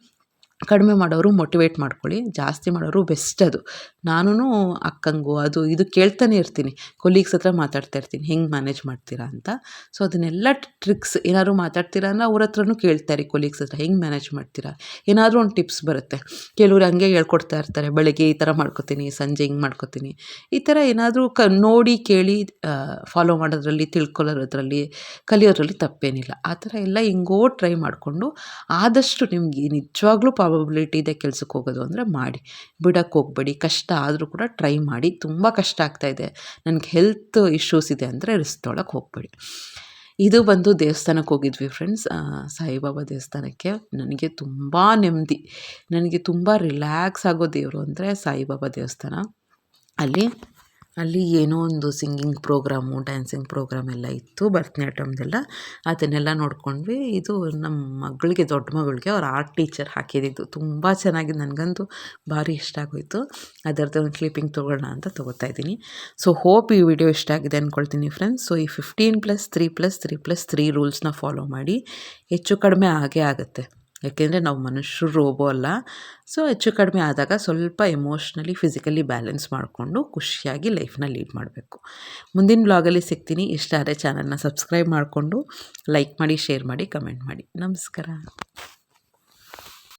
ಕಡಿಮೆ ಮಾಡೋರು ಮೋಟಿವೇಟ್ ಮಾಡ್ಕೊಳ್ಳಿ, ಜಾಸ್ತಿ ಮಾಡೋರು ಬೆಸ್ಟ್. ಅದು ನಾನೂ ಅಕ್ಕಂಗು ಅದು ಇದು ಕೇಳ್ತಾನೆ ಇರ್ತೀನಿ, ಕೊಲೀಗ್ಸ್ ಹತ್ರ ಮಾತಾಡ್ತಾ ಇರ್ತೀನಿ, ಹೆಂಗೆ ಮ್ಯಾನೇಜ್ ಮಾಡ್ತೀರಾ ಅಂತ. ಸೊ ಅದನ್ನೆಲ್ಲ ಟ್ರಿಕ್ಸ್ ಏನಾದ್ರು ಮಾತಾಡ್ತೀರಾ ಅಂದರೆ ಅವ್ರ ಹತ್ರನೂ ಕೇಳ್ತಾರೆ, ಕೊಲೀಗ್ಸ್ ಹತ್ರ ಹೆಂಗೆ ಮ್ಯಾನೇಜ್ ಮಾಡ್ತೀರಾ, ಏನಾದರೂ ಒಂದು ಟಿಪ್ಸ್ ಬರುತ್ತೆ. ಕೆಲವ್ರು ಹಂಗೆ ಹೇಳ್ಕೊಡ್ತಾ ಇರ್ತಾರೆ, ಬೆಳಗ್ಗೆ ಈ ಥರ ಮಾಡ್ಕೊತೀನಿ, ಸಂಜೆ ಹಿಂಗೆ ಮಾಡ್ಕೊತೀನಿ. ಈ ಥರ ಏನಾದರೂ ನೋಡಿ ಕೇಳಿ ಫಾಲೋ ಮಾಡೋದ್ರಲ್ಲಿ, ತಿಳ್ಕೊಳ್ಳೋದ್ರಲ್ಲಿ, ಕಲಿಯೋದ್ರಲ್ಲಿ ತಪ್ಪೇನಿಲ್ಲ. ಆ ಥರ ಎಲ್ಲ ಹೆಂಗೋ ಟ್ರೈ ಮಾಡಿಕೊಂಡು ಆದಷ್ಟು ನಿಮ್ಗೆ ನಿಜವಾಗ್ಲೂ ಪ್ರಾಬಬಿಲಿಟಿ ಇದೆ ಕೆಲ್ಸಕ್ಕೆ ಹೋಗೋದು ಅಂದರೆ ಮಾಡಿ, ಬಿಡೋಕ್ಕೆ ಹೋಗಬೇಡಿ. ಕಷ್ಟ ಆದರೂ ಕೂಡ ಟ್ರೈ ಮಾಡಿ. ತುಂಬ ಕಷ್ಟ ಆಗ್ತಾಯಿದೆ, ನನಗೆ ಹೆಲ್ತ್ ಇಶ್ಯೂಸ್ ಇದೆ ಅಂದರೆ ರಿಸ್ಕ್ ತೊಗೊಳಕ್ಕೆ ಹೋಗಬೇಡಿ. ಇದು ಬಂದು ದೇವಸ್ಥಾನಕ್ಕೆ ಹೋಗಿದ್ವಿ ಫ್ರೆಂಡ್ಸ್, ಸಾಯಿಬಾಬಾ ದೇವಸ್ಥಾನಕ್ಕೆ. ನನಗೆ ತುಂಬ ನೆಮ್ಮದಿ, ನನಗೆ ತುಂಬ ರಿಲ್ಯಾಕ್ಸ್ ಆಗೋ ದೇವರು ಅಂದರೆ ಸಾಯಿಬಾಬಾ ದೇವಸ್ಥಾನ. ಅಲ್ಲಿ ಏನೋ ಒಂದು ಸಿಂಗಿಂಗ್ ಪ್ರೋಗ್ರಾಮು, ಡ್ಯಾನ್ಸಿಂಗ್ ಪ್ರೋಗ್ರಾಮ್ ಎಲ್ಲ ಇತ್ತು, ಭರತನಾಟ್ಯಮ್ದೆಲ್ಲ. ಅದನ್ನೆಲ್ಲ ನೋಡ್ಕೊಂಡ್ವಿ. ಇದು ನಮ್ಮ ಮಗಳಿಗೆ, ದೊಡ್ಡ ಮಗಳಿಗೆ ಅವ್ರ ಆರ್ಟ್ ಟೀಚರ್ ಹಾಕಿದ್ದು. ತುಂಬ ಚೆನ್ನಾಗಿದೆ, ನನಗಂತೂ ಭಾರಿ ಇಷ್ಟ ಆಗೋಯಿತು. ಅದರದ್ದು ಒಂದು ಕ್ಲಿಪ್ಪಿಂಗ್ ತೊಗೊಳ್ಳೋಣ ಅಂತ ತೊಗೋತಾ ಇದ್ದೀನಿ. ಸೊ ಹೋಪ್ ಈ ವಿಡಿಯೋ ಇಷ್ಟ ಆಗಿದೆ ಅಂದ್ಕೊಳ್ತೀನಿ ಫ್ರೆಂಡ್ಸ್. ಸೊ ಈ 15+3+3+3 ರೂಲ್ಸ್ನ ಫಾಲೋ ಮಾಡಿ. ಹೆಚ್ಚು ಕಡಿಮೆ ಆಗೇ ಆಗುತ್ತೆ, ಯಾಕೆಂದರೆ ನಾವು ಮನುಷ್ಯರು ರೋಬೋ ಅಲ್ಲ. ಸೊ ಹೆಚ್ಚು ಕಡಿಮೆ ಆದಾಗ ಸ್ವಲ್ಪ ಎಮೋಷ್ನಲಿ, ಫಿಸಿಕಲಿ ಬ್ಯಾಲೆನ್ಸ್ ಮಾಡಿಕೊಂಡು ಖುಷಿಯಾಗಿ ಲೈಫ್ನ ಲೀಡ್ ಮಾಡಬೇಕು. ಮುಂದಿನ ಬ್ಲಾಗಲ್ಲಿ ಸಿಗ್ತೀನಿ. ಇಷ್ಟ ಆದರೆ ಚಾನಲ್ನ ಸಬ್ಸ್ಕ್ರೈಬ್ ಮಾಡಿಕೊಂಡು ಲೈಕ್ ಮಾಡಿ, ಶೇರ್ ಮಾಡಿ, ಕಮೆಂಟ್ ಮಾಡಿ. ನಮಸ್ಕಾರ.